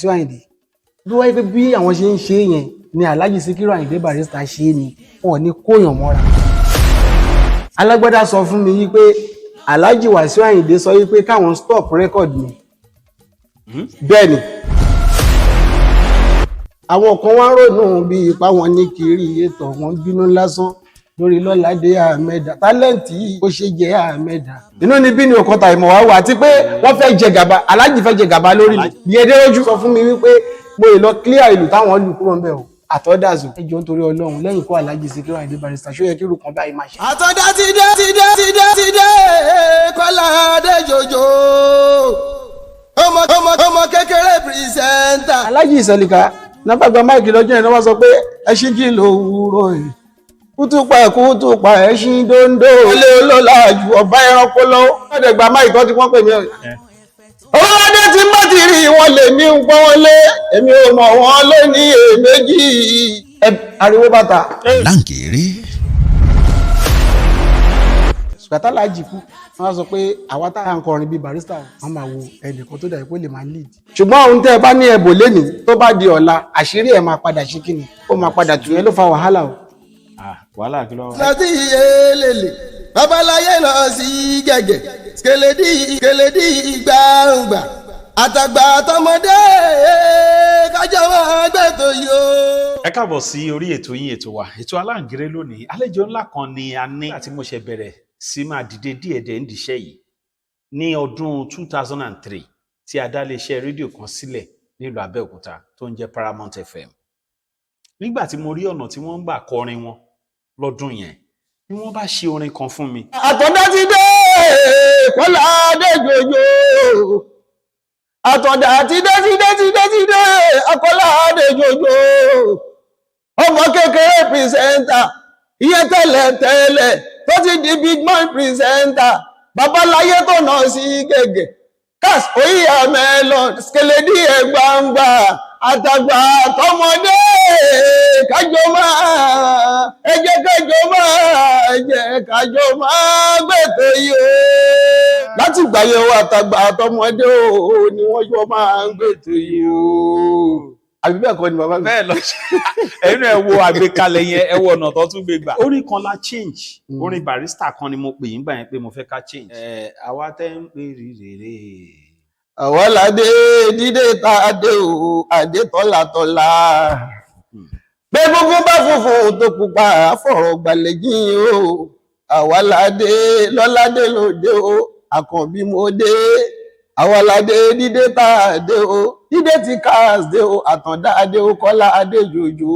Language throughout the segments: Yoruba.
Wasiu Ayinde tó wáyé pé bí àwọn ṣe ń ṣe yẹn ni Alhaji Sikiru Ayinde Barrister ṣe ni wọn ní kóyàn mọ́ra. Alágbádá sọ fún mi wípé Alhaji Wasiu Ayinde sọ wípé káwọn stop record ni. Bẹ́ẹ̀ ni àwọn kan wá rònú bí ipa wọn ní kiri ètò wọn bínú lásán lórí Lọ́ládé Ahmed tálẹ́ǹtì ó ṣe jẹ́ Ahmed. Inú ni bí ni òkúta ìmọ̀ wá wà àti pé wọ́n fẹ́ jẹ gàba Alhaji fẹ́ jẹ gàba lórí mi. Yèdérójú sọ fún mi wípé mo lè lọ clear ìlú táwọn lù kúrò ń bẹ̀ o. Àtọ́dàzù ẹjọ́ nítorí Ọlọ́run lẹ́yìn kó Alhaji Sikiru Ayinde Barrister ṣó yẹ kí irú kan báyìí máa ṣe. Àtọ́dá ti dé Kọ́ládé jòjò ọmọ kékeré pírísẹ́ńtà. Alhaji Ìsẹ̀lìkà nábàgbà máìkì lọ́jọ́ yẹn wọ́n sọ pé ẹṣin kí ló wúrọ̀ ẹ̀ kútùpà ẹṣin dóńdó ilé olóòlà ju ọba ẹranko lọ́wọ́ lọ́dẹ̀ gba máìkì wọ́n ti wọ́n pè mí ọ̀yà. Ọlọ́dẹ tí má ti rí wọn lè ní ń pọ́n wọn lé èmi ò mọ̀ wọn ló ní èméjì ariwo bàtà. Láǹkèrè. Sùkàtà Láàjì kú wọ́n sọ pé àwa tá à ń kọrin bíi Barrister wọ́n máa wo ẹnìkan tó dàbí pé ó lè máa lead. Ṣùgbọ́n ohun tẹ́ ẹ bá ní ẹbò lénìí tó bá di ọ̀la àṣírí ẹ̀ máa padà ṣe kíni ó máa padà tù yẹn ló fa wàhálà o. Wàhálà kí ló wà. láti yélèlè babaláyé lọ sí gẹ̀gẹ̀ kẹlẹ́dì gbàǹgbà àtàgbà àtọmọdé kájọ máa gbẹ̀tọ̀ yó. Ẹ káàbọ̀ sí orí ètò yín ètò wa ètò Aláǹgéré lónìí. Àlejò ńlá kan ni a ní àti mo ṣe bẹ̀rẹ̀ sí máa dìde díẹ̀díẹ̀ ń dìṣẹ́ yìí ní ọdún 2003 tí a dá iléeṣẹ́ rédíò kan sílẹ̀ nílùú Abẹ́òkúta tó ń jẹ́ Paramount FM. Nígbà tí mo rí ọ̀nà tí wọ́n ń gbà kọrin wọn lọ́dún yẹn ni wọ́n bá ṣe orin kan fún mi. Àtọ̀dá ti dé Kọ́ládé jòjò àtọ̀dá ti dé Kọ́ládé jòjò ọmọ kékeré pírísẹ́ńtà ìyẹn tẹ́lẹ̀ tó ti di big man pírísẹ́ńtà babaláyé tó nà sí gègé cast oyi melon skeledi ẹgbàǹgbà àtàgbà tọmọdé kájọ máa ẹjẹ kájọ máa gbẹtọ yìí o láti gbàyẹ o àtàgbà tọmọdé o ni wọ́n jọ máa gbẹtọ yìí o. Àbí bẹ́ẹ̀ kọ́ ni bàbá mi. Bẹ́ẹ̀ lọ ṣe ẹnu ẹ wo àgbékalẹ̀ yẹn ẹ wo ọ̀nà tó tún gbé gbà. Orin kan la change orin Barrister kan ni mo pè yín gbà yẹn pé mo fẹ́ ká change. Àwa tẹ́ ń pè rírèrè. Àwọn ládé dídé ta adé o adé tọ́látọ́lá. Pé gbogbo bá funfun tó pupa àfọ̀rọ̀ gbalẹ̀ yín o. Àwa ládé lọ́ládé lóde o àkànbí mo dé. Àwọn ládé dídé ta adé o dídé ti káàsdé o àtàndá adé o Kọ́lá adé jòjò.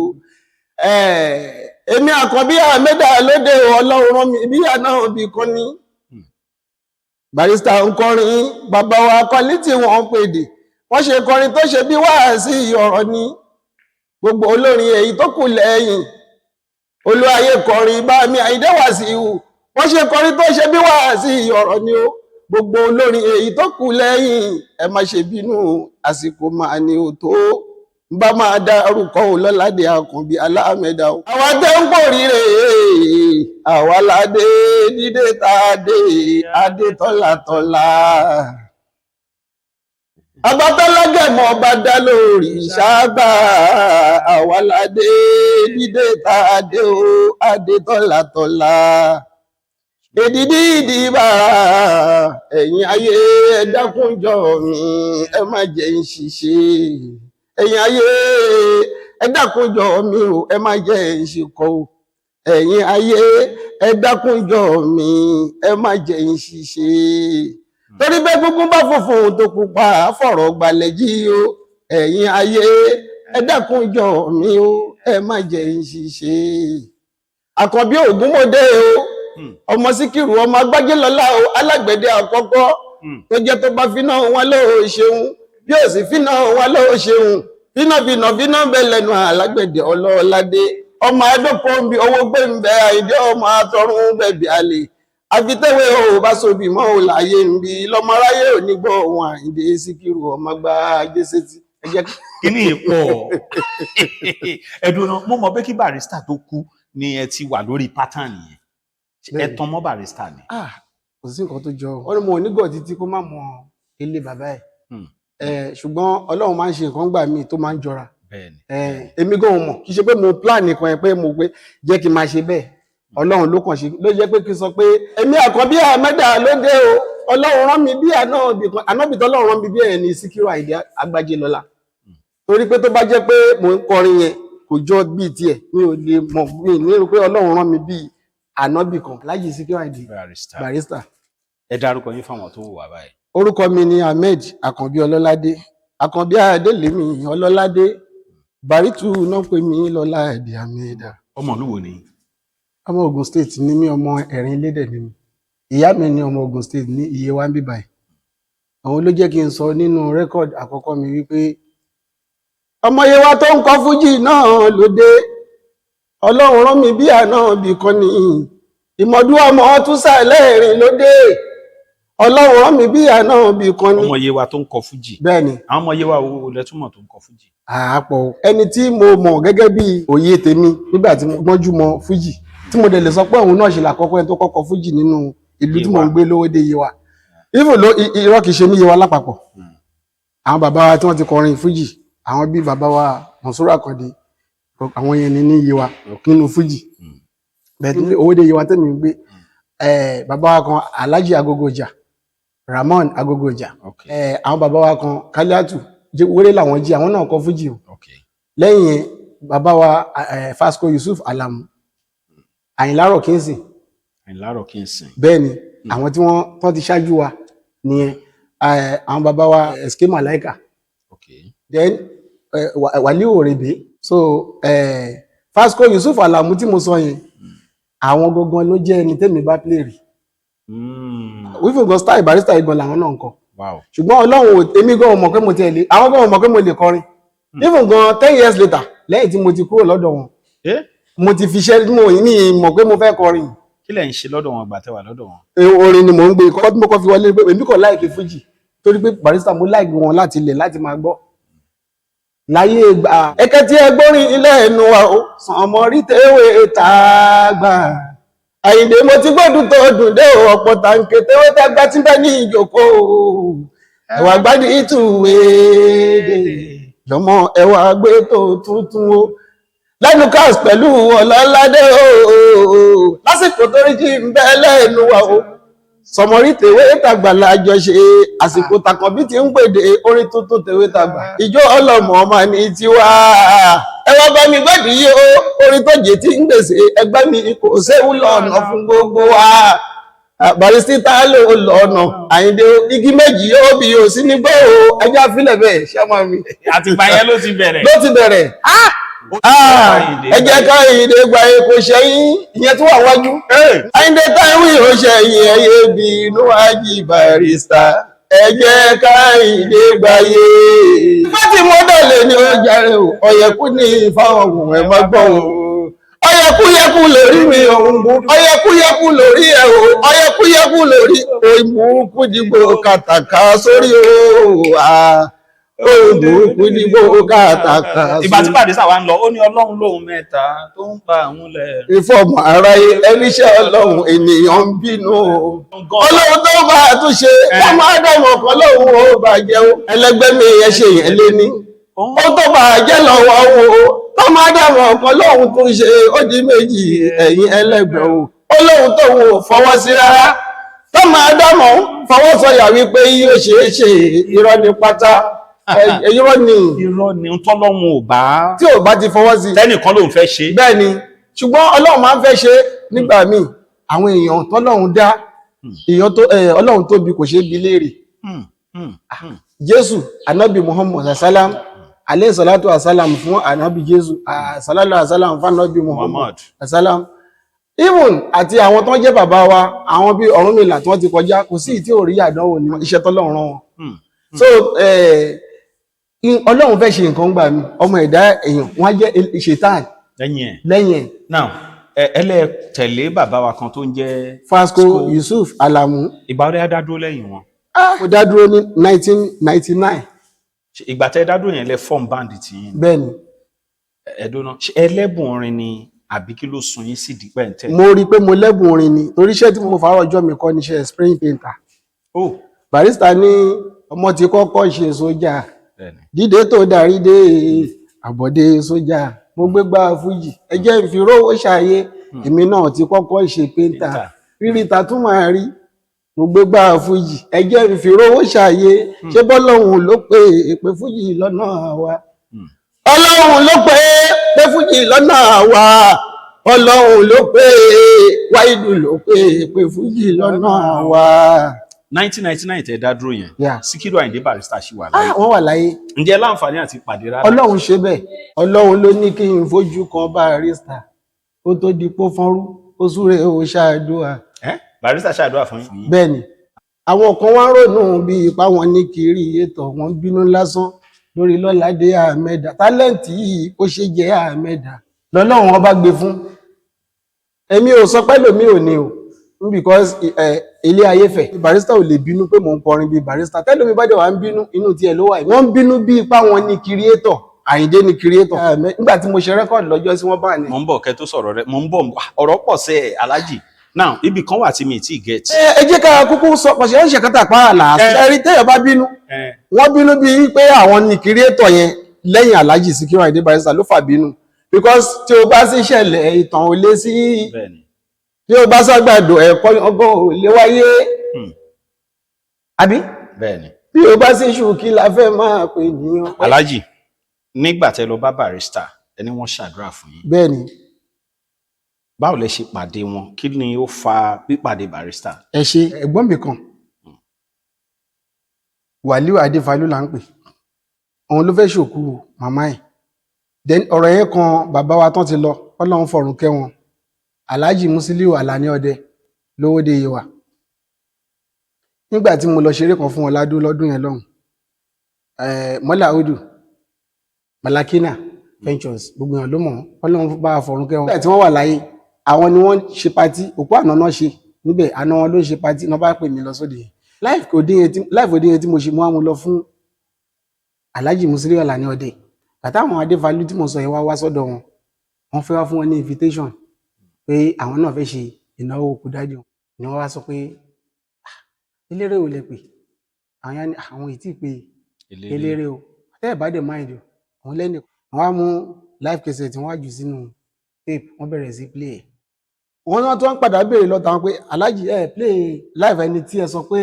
Èmi àkànbí Ahmed lóde o Ọlọ́run rán mi bí àná bí kan ní. Barrister ń kọrin bàbá wa kọ́lí tí wọ́n ń pèdè wọ́n ṣe kọrin tó ṣe bí wáàsí ọ̀rọ̀ ni gbogbo olórin èyí tó kù lẹ́yìn Olúayé kọrin bá mi Àyìndé Wàsíù wọ́n ṣe kọrin tó ṣe bí wáàsí ọ̀rọ̀ ni ó gbogbo olórin èyí tó kù lẹ́yìn ẹ má ṣe bínú àsìkò máa ní ò tó bá máa dárúkọ Lọ́ládé Àkànbí Ahmed o. Àwọn tẹ́ ń pò ríre àwa ládé dídé ta adé tọ́látọ́lá. Agbátọ́lágẹ̀mọ́ ọba dá lórí ṣáàgbà àwa ládé dídé ta adé tọ́látọ́lá. Èdìdí ìdìbà ẹ̀yin ayé ẹ dákunjọ mi ẹ má jẹ́ ń ṣiṣẹ́. Ẹ̀yin ayé ẹ dákunjọ mi o ẹ má jẹ́ ń ṣìkọ o. Ẹ̀yin ayé ẹ dákunjọ mi ẹ má jẹ́ ń ṣiṣẹ́. Torí bẹ́ẹ̀ gbogbo bá funfun tó pupa fọ̀rọ̀ gbalẹ̀ jí o. Ẹ̀yin ayé ẹ dákunjọ mi o ẹ má jẹ́ ń ṣiṣẹ́. Àkànbí Ògúnmọdé o ọmọ Síkírù ọmọ Agbájélọlá o alágbẹ̀dẹ àkọ́kọ́ tó jẹ́ tó bá finá wọn ló ṣeun bí ó sì finá wọn ló ṣeun fínà bẹ lẹ́nu alágbẹ̀dẹ Ọlọ́ládé ọmọ adókòó ń bi owó gbé ń bẹ Àyìndé ọmọ atọrun bẹbí àlè àfitẹ́wé o bá sobi mọ́ ò láyé ń bi lọ́mọ aráyé ò ní gbọ́ ohun Àyìndé Síkírù ọmọ Agbájésétí. Kíní ìpọ̀ ẹ̀dùn náà mo mọ̀ pé kí Barrister tó kú ni ẹ ti wà lórí pattern yẹn. Ẹ tán mọ́ Barrister ni. Kò sí nǹkan tó jọ ọ ní mo ò ní gọ̀ títí kó má mọ ilé bàbá ẹ̀. ṣùgbọ́n Ọlọ́run máa ń ṣe nǹkan gbà míì tó máa ń jọra bẹ́ẹ̀ni èmi gan ò mọ̀ kì í ṣe pé mo plan nìkan yẹn pé mo pé jẹ́ kí n máa ṣe bẹ́ẹ̀ Ọlọ́run ló kàn ṣe ló jẹ́ pé kí n sọ pé èmi àkọ́bí àmẹ́dà ló dé o Ọlọ́run rán mi bí ànábì tó Ọlọ́run rán mi bí ẹ̀ ní Síkírù Àyìndé Agbájélọlá torí pé tó bá jẹ́ pé mò ń kọrin yẹn kò jọ bíi tiẹ̀ mi ò lè mọ̀ mi ní rò pé Ọlọ́run rán mi bí ànábì kan láyé Síkírù Àyìndé Barrister. ẹ dárúkọ yín fáwọn tó wà báyìí. Orúkọ mi ni Ahmed Àkànbí Ọlọ́ládé Àkànbí Adélèmí Ọlọ́ládé Bàrítù náà pè mí lọ́lá èdè àmìdá. ọmọ olúwo ni. Ọmọ Ògùn State ni mí, ọmọ Ẹ̀rin Ilédè ni mí. Ìyá mi ni ọmọ Ògùn State ní Iyewa ń bí báyìí. Àwọn ló jẹ́ kí n sọ nínú rẹ́kọ̀dì àkọ́kọ́ mi wípé ọmọ Yewa tó ń kọ fújì náà ló dé. Ọlọ́run rán mi bí àná bí kan ní ìmọ̀dú ọmọ túnṣà lẹ́ẹ̀rin ló dé. Ọlọ́run rán mi bí àná bí kan ní. ọmọ Yewa tó ń kọ fújì. Bẹ́ẹ̀ni. àwọn ọmọ Yewa wo lẹ́túmọ̀ tó ń kọ fújì. Àpọ̀ ẹni tí mo mọ̀ gẹ́gẹ́ bí òye tèmi nígbà tí mo gbọ́njú mọ fújì tí mo dẹ̀ lè sọ pé òun náà ṣe làkọ́kọ́ ẹni tó kọ́kọ́ fújì nínú ìlú tí mo ń gbé lówódé Yewa. Even ló irọ́ kìí ṣe ní Yewa lápapọ̀. Àwọn bàbá wa tí wọ́n ti kọrin fújì àwọn bí bàbá wa Mọ̀súrù Àkàndé àwọn yẹn ni ní Yewa nínú fújì. Bẹ́ẹ̀ ní owódé Yewa tẹ́mi ń gbé bàbá wa kan Alhaji Agogoja Ramon Agogoja àwọn bàbá wa kan Kaliatu wéré làwọn jí àwọn náà kọ fújì o lẹ́yìn bàbá wa Fasco Yusuf Alamu Àyìnlá Rọ̀kínsìn bẹ́ẹ̀ ni àwọn tí wọ́n tán ti ṣáájú wa nìyẹn àwọn bàbá wa SK Malaika then Wàlíù Òrèbé so Fasco Yusuf Alamu tí mo sọ yẹn àwọn gangan ló jẹ́ ẹni tẹ́mi bá play rí wífún gan style Barrister igan làwọn náà ń kọ ṣùgbọ́n Ọlọ́run èmi gan mọ̀ pé mo tẹ̀lé àwọn gan mọ̀ pé mo lè kọrin even gan 10 years later lẹ́yìn tí mo ti kúrò lọ́dọ̀ wọn mo ti fi iṣẹ́ mo ní mọ̀ pé mo fẹ́ kọrin. Kí lẹ̀ ń ṣe lọ́dọ̀ wọn gbà tẹ́wà lọ́dọ̀ wọn? Orin ni mò ń gbé kọ́ tí mo kọ́ fi wọlé pé èmi kò láìkí fújì torí pé Barrister mo láìkí wọn láti ilẹ̀ láti máa gbọ́ láyé ìgbà ẹ̀kẹ́ tí ẹ gbórin ilé ẹnu wa ó sàn ọmọ rí tẹ́wé tààgbà Àyìndé mo ti gbọ́dún tó dùn dé ọ̀pọ̀ tàǹkì tẹ́wé tàgbà tí bẹ́ẹ̀ ní ìjòkó ẹ̀wà gbádì ìtùwé jọmọ ẹ̀wà gbé tó tuntun o lẹ́nu cars pẹ̀lú Ọlọ́ládé o lásìkò tó rí jí ń bẹ lẹ́nu wa o sọmọrí tèwé tàgbà lájọ ṣe àsìkò Tàkànbí ti ń pèdè orin tuntun tèwé tàgbà ìjó ọlọ́mọ ọmọ ní tiwa ẹwà bá mi gbẹ́dì yí o orin tó jẹ́ tí ń gbèsè ẹgbẹ́ mi kò séwu lọ́nà fún gbogbo wa Barrister ló lọ́nà Àyìndé igi méjì yóò bí o sí nígbó o ẹjá fílẹ̀ bẹ́ẹ̀ ṣẹ́mọ́ mi. àtìgbà yẹn ló ti bẹ̀rẹ̀. Ẹ jẹ́ ká Àyìndé gba epo ṣẹ́yìn ìyẹn tó wà wájú. Àyìndé táìwì ó ṣẹ̀yìn ẹyẹ bí inú Hájì Barrister ẹ jẹ́ ká Àyìndé gbayé. Fátì mọ́dọ̀lẹ̀ ni ó jàre o ọ̀yẹ̀kú ní ìfáwọn ohun ẹ̀ má gbọ́ o. Ọ̀yẹ̀kúyẹ̀kú lórí mi òun bú ọ̀yẹ̀kúyẹ̀kú lórí ẹ̀ o ọ̀yẹ̀kúyẹ̀kú lórí òun dìgbò kàtàkà sórí o. Òbùkú ní gbogbo kàtàkà. Ìgbà tí Barrister wá ń lọ, ó ní Ọlọ́run lóhun mẹ́ta tó ń pa àwọn lẹ̀. Ìfọ̀mọ̀ aráyé ẹníṣẹ́ Ọlọ́run ènìyàn ń bínú o. Ọlọ́run tó bá tún ṣe, wọ́n máa dẹ̀mọ̀ kan lóhun ó bàjẹ́ o. Ẹlẹgbẹ́ mi yẹn ṣe yẹn lé ní. Ó tó bàjẹ́ lọ́wọ́ o. Tó máa dẹ̀mọ̀ kan lóhun tó ṣe ó di méjì ẹ̀yìn ẹlẹgbẹ́ o. Ọlọ́run tó wò fọwọ́ sí rárá. Tó máa dẹ̀mọ̀ fọwọ́ sọ̀yà wípé yóò ṣe irọ́ ní pátá. Irọ́ ni ń tọ́lọ́run ò bá tí ò bá ti fọwọ́ sí tẹ́nìkan ló ń fẹ́ ṣe bẹ́ẹ̀ ni ṣùgbọ́n Ọlọ́run máa ń fẹ́ ṣe nígbà míì àwọn èèyàn tọ́lọ́run dá èèyàn tó Ọlọ́run tóbi kò ṣe bí léèrè Jésù Ànábì Muhammad salam alayhi salatu wasalam fún Ànábì Jésù sallallahu alaihi wasallam fún Ànábì Muhammad salam even àti àwọn tó jẹ́ bàbá wa àwọn bí Ọ̀rúnmìlà tí wọ́n ti kọjá kò sí ìtí ò rí àdánwò ní iṣẹ́ tọ́lọ́run rán wọn so Ọlọ́run fẹ́ ṣe nǹkan gbà mí ọmọ ẹ̀dá èèyàn wọ́n jẹ́ ṣètàn lẹ́yìn ẹ̀. now ẹlẹ́ tẹ̀lé bàbá wa kan tó ń jẹ́ Fasco Yusuf Alamu. ìgbà ọdẹ dádúró lẹ́yìn wọn. mo dádúró ní 1999. ìgbà tẹ́ dádúró yẹn lẹ form band ti yín. bẹ́ẹ̀ni. ẹ̀dọ́nà ẹlẹ́bùn orin ni àbí kí ló sun yín sí dípẹ́ ń tẹ̀. mo rí i pé mo lẹ́bùn orin ni torí iṣẹ́ tí mo fàárọ̀ ọjọ́ mi kọ́ níṣẹ́ spray painter. oh Barrister ní ọmọ tí kọ́kọ́ ṣe sójà bẹ́ẹ̀ni. dídé tó darí dé àbọ̀dé sójà mo gbé gbá fújì ẹ jẹ́ n fi rówó ṣàyé èmi náà ti kọ́kọ́ ṣe péńtà rírí ta tún máa rí mo gbé gbá fújì ẹ jẹ́ n fi rówó ṣàyé ṣé bọ́lọ́hun ló pé fújì lọ́nà wa ọlọ́hun ló pé fújì lọ́nà wa ọlọ́hun ló pé wáìdù ló pé fújì lọ́nà wa. 1999 tẹ́ dá dúró yẹn Yeah. Síkírù Àyìndé Barrister ṣì wà láyé. wọ́n wà láyé Ǹjẹ́ láǹfààní àti pàdé rárá? ọlọ́run ṣe bẹ́ẹ̀ ọlọ́run ló ní kí n fojú kan Barrister kó tó di pó fọ́nrú ó súre ó ṣáàdúrà Barrister ṣàdúrà fún yín. bẹ́ẹ̀ ni àwọn kan wá rònú bí ipá wọn ní kiri ètò wọn bínú lásán lórí Lọ́ládé Ahmed tálẹ́ǹtì yìí ó ṣe jẹ́ Ahmed lọ́lọ́run ọba gbé fún èmi ò sọ pé lómi ò ní o because ilé ayé fẹ̀ Barrister ò lè bínú pé mò ń kọrin bí Barrister tẹ́lómi bá dẹ̀ wá ń bínú inú tiẹ̀ ló wà wọ́n ń bínú bí ipá wọn ní kírìétọ̀ Àyìndé ní kírìétọ̀ nígbà tí mo ṣe rẹ́kọ̀dì lọ́jọ́ sí wọ́n bá ní. Mo ń bọ̀ kẹ́ tó sọ̀rọ̀ rẹ̀ mo ń bọ̀ ọ̀rọ̀ pọ̀ sí ẹ̀ Alhaji now ibì kan wà tí mi ti get. ẹ jẹ́ ká kúkú sọ pọ̀ṣẹ̀ ń ṣe kátà pa àlà ẹ̀rí tẹ́yọ̀ bá bínú wọ́n bínú bí pé àwọn ní kírìétọ̀ yẹn lẹ́yìn Alhaji Síkírù Àyìndé Barrister ló fà bínú because tí o bá sí ṣẹlẹ̀ ìtàn ò lé sí bí o bá sọ́gbàdò ẹ̀kọ́ ọgbọ́n ò lè wáyé àbí bẹ́ẹ̀ni bí o bá sí ṣù kí la fẹ́ máa pè ní ọpẹ́. Alhaji nígbà tẹ́ lọ bá Barrister ẹni wọ́n ṣàdúrà fún yín bẹ́ẹ̀ni báwo lẹ ṣe pàdé wọn kí ni ó fa pípàdé Barrister? ẹ ṣe ẹ̀gbọ́n mi kan Wàlíù Adéfalú là ń pè òun ló fẹ́ ṣòkú màmá ẹ̀ then ọ̀rọ̀ yẹn kan bàbá wa tán ti lọ Ọlọ́run fọ̀run kẹ́ wọn Alhaji Musiliu Alani Ọdẹ lówódé Yewa nígbà tí mo lọ ṣeré kan fún wọn lọ́dún yẹn lọ́hùn Mọ́là Odù Malakina Ventures gbogbo èèyàn ló mọ̀ Ọlọ́run bá fọ̀run kẹ́ wọn nígbà tí wọ́n wà láyé àwọn ni wọ́n ṣe patí òkú àná náà ṣe níbẹ̀ àná wọn ló ṣe patí náà bá pè mí lọ sóde yẹn life òde yẹn tí mo ṣe mú àmú lọ fún Alhaji Musiliu Alani Ọdẹ àtàwọn Adéfalú tí mo sọ yẹn wá sọ́dọ̀ wọn wọ́n fẹ́ wá fún wọn ní invitation pé àwọn náà fẹ́ ṣe ìnáwó òkú dájú ni wọ́n wá sọ pé eléré ò lè pè àwọn ìtì pé eléré o tẹ́ ẹ̀ bá dẹ̀ máa ìdò àwọn lẹ́nu wọ́n á mú live cassette tí wọ́n á jù sínú tape wọ́n bẹ̀rẹ̀ sí play ẹ̀ wọ́n náà tó ń padà béèrè lọ́ta wọn pé Alhaji play live ẹni tí ẹ sọ pé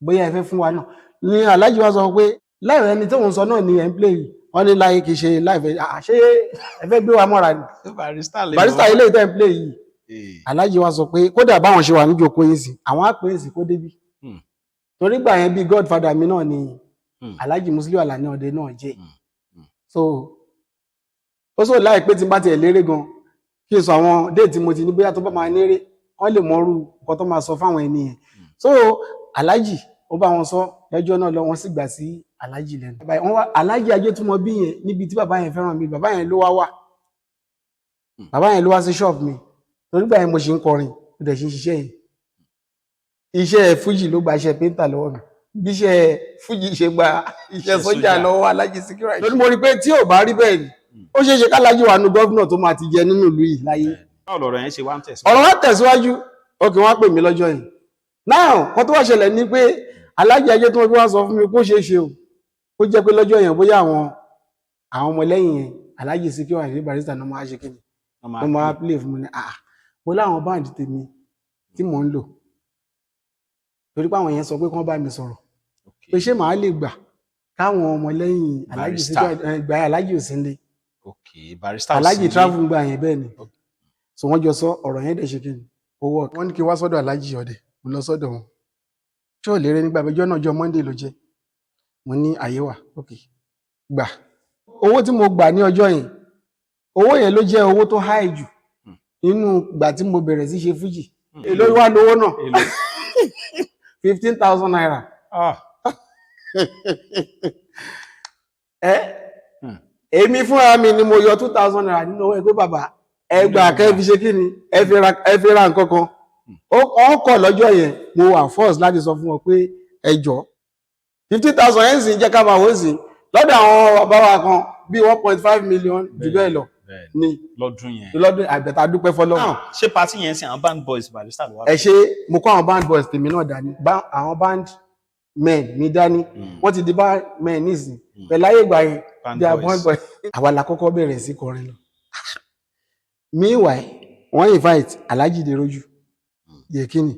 bóyá ẹ fẹ́ fún wa náà ni Alhaji wá sọ pé live ẹni tí òun sọ náà ni ẹ ń play yìí wọ́n ní láyé kìí ṣe live ṣé ẹ fẹ́ gbé wa mọ́ra ni Barrister ilé ìtẹ́ ń play yìí Alhaji wá sọ pé kódà báwọn ṣe wà níjó kó yín sí àwọn á pè é sí kó débí torí gbà yẹn bí godfather mi náà ni Alhaji Musiliu Alani Ọdẹ náà jẹ́ so ó sọ láì pé tí n bá tiẹ̀ léré gan kí n sọ àwọn déètì mo ti ní bóyá tó bá máa léré wọ́n lè mọrú nǹkan tó máa sọ fáwọn ẹni yẹn so Alhaji ó bá wọn sọ lọ́jọ́ náà lọ wọ́n sì gbà sí Alhaji lẹ́nu Alhaji Ajétúmọ̀ bí yẹn níbi tí bàbá yẹn fẹ́ràn mi bàbá yẹn ló wá bàbá yẹn ló wá sí ṣọ́ọ̀bù mi torí gbà yẹn mo ṣe ń kọrin mo dẹ̀ ṣe ń ṣiṣẹ́ yẹn iṣẹ́ fújì ló gba iṣẹ́ péńtà lọ́wọ́ mi bí iṣẹ́ fújì ṣe gba iṣẹ́ sójà lọ́wọ́ Alhaji Síkírù Àyìndé. lórí mo rí pé tí ò bá rí bẹ́ẹ̀ ni ó ṣeé ṣe k'Alhaji wà nù gọ́vnà tó máa ti jẹ nínú ìlú yìí láyé. ọ̀rọ̀ yẹn ṣe wá ń tẹ̀síwájú. ọ̀rọ̀ wa tẹ̀síwájú òkè wọn pè mí lọ́jọ́ yìí náà kan tó wá ṣẹlẹ̀ ni pé Alhaji Ajétúmọ̀ bí wọ́n sọ fún mi kó ṣeé ṣe o ó jẹ́ pé lọ́jọ́ yẹn bóyá àwọn ọmọlẹ́yìn yẹn Alhaji Síkírù Àyìndé Barrister náà máa ṣe kí ni wọ́n máa play fún mi ní mo láwọn báǹdì tèmi tí mò ń lò torí pé àwọn yẹn sọ pé kán bá mi sọ̀rọ̀ pé ṣé màá lè gbà káwọn ọmọlẹ́yìn Alhaji Síkírù gbà Alhaji ò sí nílé Alhaji travel gbà yẹn bẹ́ẹ̀ ni so wọ́n jọ sọ ọ̀rọ̀ yẹn dẹ̀ ṣe kí ni owó wọ́n ní kí wá sọ́dọ̀ Alhaji Ọdẹ mo lọ sọ́dọ̀ wọn ṣé ò lérè nígbà bẹjọ́ náà jọ Monday ló jẹ́ mo ní àyè wà ok gbà owó tí mo gbà ní ọjọ́ yẹn owó yẹn ló jẹ́ owó tó high jù nínú ìgbà tí mo bẹ̀rẹ̀ sí ṣe fújì èló wà lówó náà 15,000 naira èmi fúnra mi ni mo yọ 2,000 naira nínú owó ẹgbẹ́ bàbá ẹgbà kẹfì ṣe kí ni ẹ fi ra nǹkan kan ó kọ̀ lọ́jọ́ yẹn mo wà force láti sọ fún wọn pé ẹjọ́ 50,000 yẹn sì jẹ́ ká máa wọ́n sí lọ́dọ̀ àwọn bàbá wa kan bí 1.5 million jù bẹ́ẹ̀ lọ ní lọ́dún àgbẹ̀ta dúpẹ́ fọlọ́run. ṣé pàtí yẹn sí àwọn band boys Barrister ló wà. ẹ ṣe mo kọ́ àwọn band boys tèmi náà dání àwọn band men mi dání wọ́n ti di bá men nísìn pẹ̀lú ayé ìgbà yẹn bí abọ́n boy àwa la kọ́kọ́ bẹ̀rẹ̀ sí kọrin lọ. Meanwhile wọ́n invite Alhaji Deroju Yekini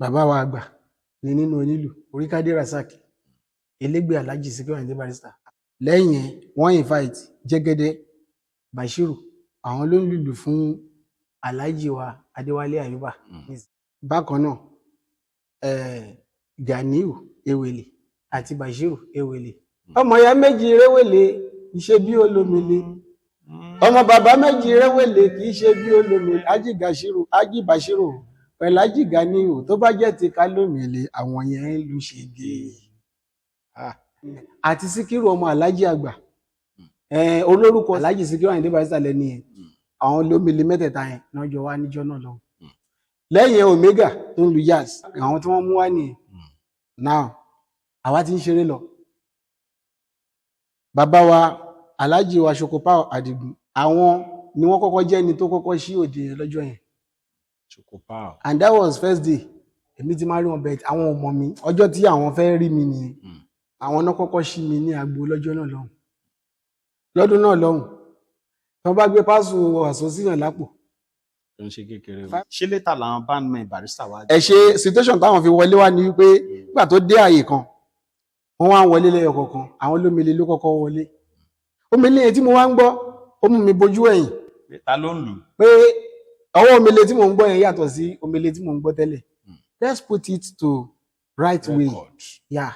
bàbá wa àgbà ní nínú onílù Oríkádé Rasaki elégbé Alhaji Sikiru Ayinde Barrister. Lẹ́yìn yẹn wọ́n invite Jẹ́gẹ́dẹ́ Bashiru àwọn ló ń lùlù fún Alhaji wa Adéwálé Àyùbá. Bákan náà Ganiu Ewele àti Bashiru Ewele ọmọ ya méjì rẹwẹlẹ kì í ṣe bí olómìnir ọmọ bàbá méjì rẹwẹlẹ kì í ṣe bí olómìnir Ají Bashiru pẹ̀lú Ají Ganiu tó bá jẹ́ ti ká lómìnir àwọn yẹn ń lu ṣègé àti Síkírù ọmọ Alhaji àgbà olórúkọ Alhaji Sikiru Ayinde Barrister lẹ́ni yẹn àwọn lómìnir mẹ́tẹ̀ẹ̀ta yẹn náà jọ wá níjọ́ náà lọ. Lẹ́yìn Omega tó ń lu jazz àwọn tí wọ́n mú wá nìyẹn. Now àwa ti ń ṣeré lọ bàbá wa Alhaji wa Sokopa Adigun àwọn ni wọ́n kọ́kọ́ jẹ́ ni tó kọ́kọ́ ṣí òde yẹn lọ́jọ́ yẹn. Sokopa. And that was first day èmi ti máa rí wọn bẹ́ẹ̀ àwọn ọmọ mi ọjọ́ tí àwọn fẹ́ rí mi nìyẹn àwọn náà kọ́kọ́ ṣí mi ní agbo lọ́jọ́ náà lọ́hùn. Lọ́dún náà lọ́hùn tí wọ́n bá gbé pásù àsọsíyàn lápò. Tó ń ṣe kékeré o. Ṣé létà làwọn bandmen Barrister wá. Ẹ ṣe situation táwọn fi wọlé wá ní wípé nígbà tó dé àyè kan wọ́n wá ń wọlé lẹ́yọ kọ̀ọ̀kan àwọn Olómele ló kọ́kọ́ wọlé. Omele yẹn tí mo wá ń gbọ́ ó mú mi bojú ẹ̀yìn. Ta ló ń lù? Pé ọwọ́ Omele tí mò ń gbọ́ yẹn yàtọ̀ sí Omele tí mò ń gbọ́ tẹ́lẹ̀. Let's put it to right way. Yeah.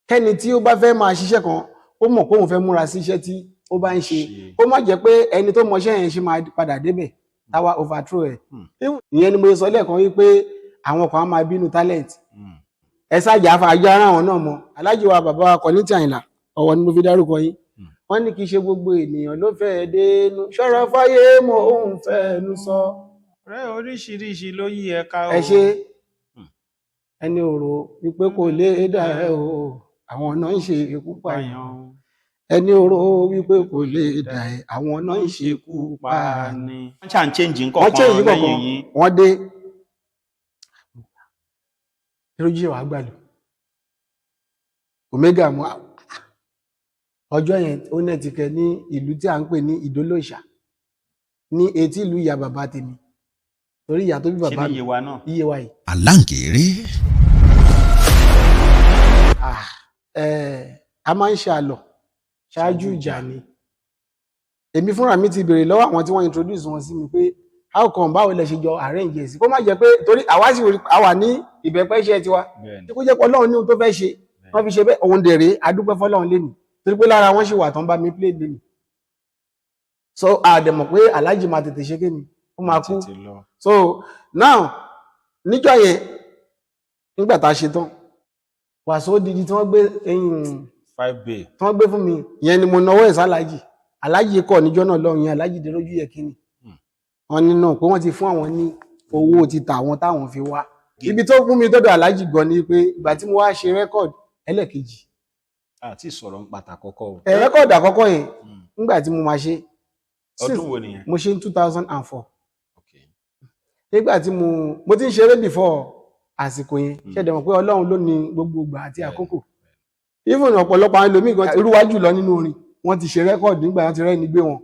Kẹ́ni tí ó bá fẹ́ máa ṣiṣẹ́ kan ó mọ̀ pé òun fẹ́ múra sí iṣẹ́ tí ó bá ń ṣe ó má jẹ́ pé ẹni tó mọṣẹ́ yẹn ṣe máa padà débẹ̀ táwa overthrow ẹ̀. Ìyẹn ni mo sọ lẹ́ẹ̀kan wípé àwọn kan á máa bínú talent. Ẹ ṣáàjà àfàjọ ara àwọn náà mọ Alhaji wa bàbá wa Kollington Àyìnlá ọwọ́ ni mo fi dárúkọ yín. Wọ́n ní kì í ṣe gbogbo ènìyàn ló fẹ́ dénú ṣọ́ra fáyé mọ́ òun fẹ́ nu sọ. Ọ̀rẹ́ oríṣiríṣi ló yí ẹ̀ka o. Ẹ ṣe ẹni òrò wípé kò lè dà ẹ́ o àwọn náà ń ṣe ikú pààyàn. Ẹni òrò wípé kò lè dà ẹ́ àwọn náà ń ṣe ikú pààyàn. Wọ́n ṣà ń change nǹkan kan lẹ́yìn yín. Wọ́n dé Deroju wà gbàlù Omega mú ọjọ́ yẹn ó nẹ̀ ti kẹ ní ìlú tí a ń pè ní Ìdólòṣà ní etí ìlú ìyá bàbá tèmi torí ìyá tó bí bàbá mi iye wa yìí. Aláǹkéré. A máa ń ṣe àlọ́ ṣáájú ìjà ni èmi fúnra mi ti béèrè lọ́wọ́ àwọn tí wọ́n introduce wọn sí mi pé how come báwo lẹ ṣe jọ arrange ẹ̀ sí kó má jẹ́ pé torí àwa sì àwà ní ìbẹ̀pẹ̀ iṣẹ́ tiwa tí kò jẹ́ pé Ọlọ́run ní ohun tó fẹ́ ṣe wọ́n fi ṣe bẹ́ẹ̀ òun dèrè adúpẹ́ fọlọ́run lẹ́nu torí pé lára wọn ṣì wà tán bá mi play lẹ́nu so àdẹ̀mọ̀ pé Alhaji máa tètè ṣe kéni ó máa kú so now níjọ́ yẹn nígbà tá a ṣe tán wàásù odidi tí wọ́n gbé ẹyin 5B tí wọ́n gbé fún mi ìyẹn ni mo nawọ́ ẹ̀ sí Alhaji kọ̀ níjọ́ náà lọ́hùn yẹn Alhaji Deroju Yekini wọ́n ní náà pé wọ́n ti fún àwọn ní owó ti tà àwọn táwọn fi wá ibi tó fún mi dọ́dọ̀ Alhaji gan ni pé ìgbà tí mo wá ṣe rẹ́kọ̀d ẹlẹ́kejì àti sọ̀rọ̀ ń pàtàkì àkọ́kọ́ o rẹ́kọ̀d àkọ́kọ́ yẹn nígbà tí mo máa ṣe ọdún wo nìyẹn mo ṣe ní 2004 nígbà tí mo ti ń ṣeré before àsìkò yẹn ṣẹ̀dẹ̀ mọ̀ pé Ọlọ́run ló ní gbogbo ìgbà àti àkókò even ọ̀pọ̀lọpọ̀ àwọn ẹlòmíì gan olúwájú lọ nínú orin wọ́n ti ṣe rẹ́kọ̀d nígbà wọ́n ti rẹ́ni gbé wọn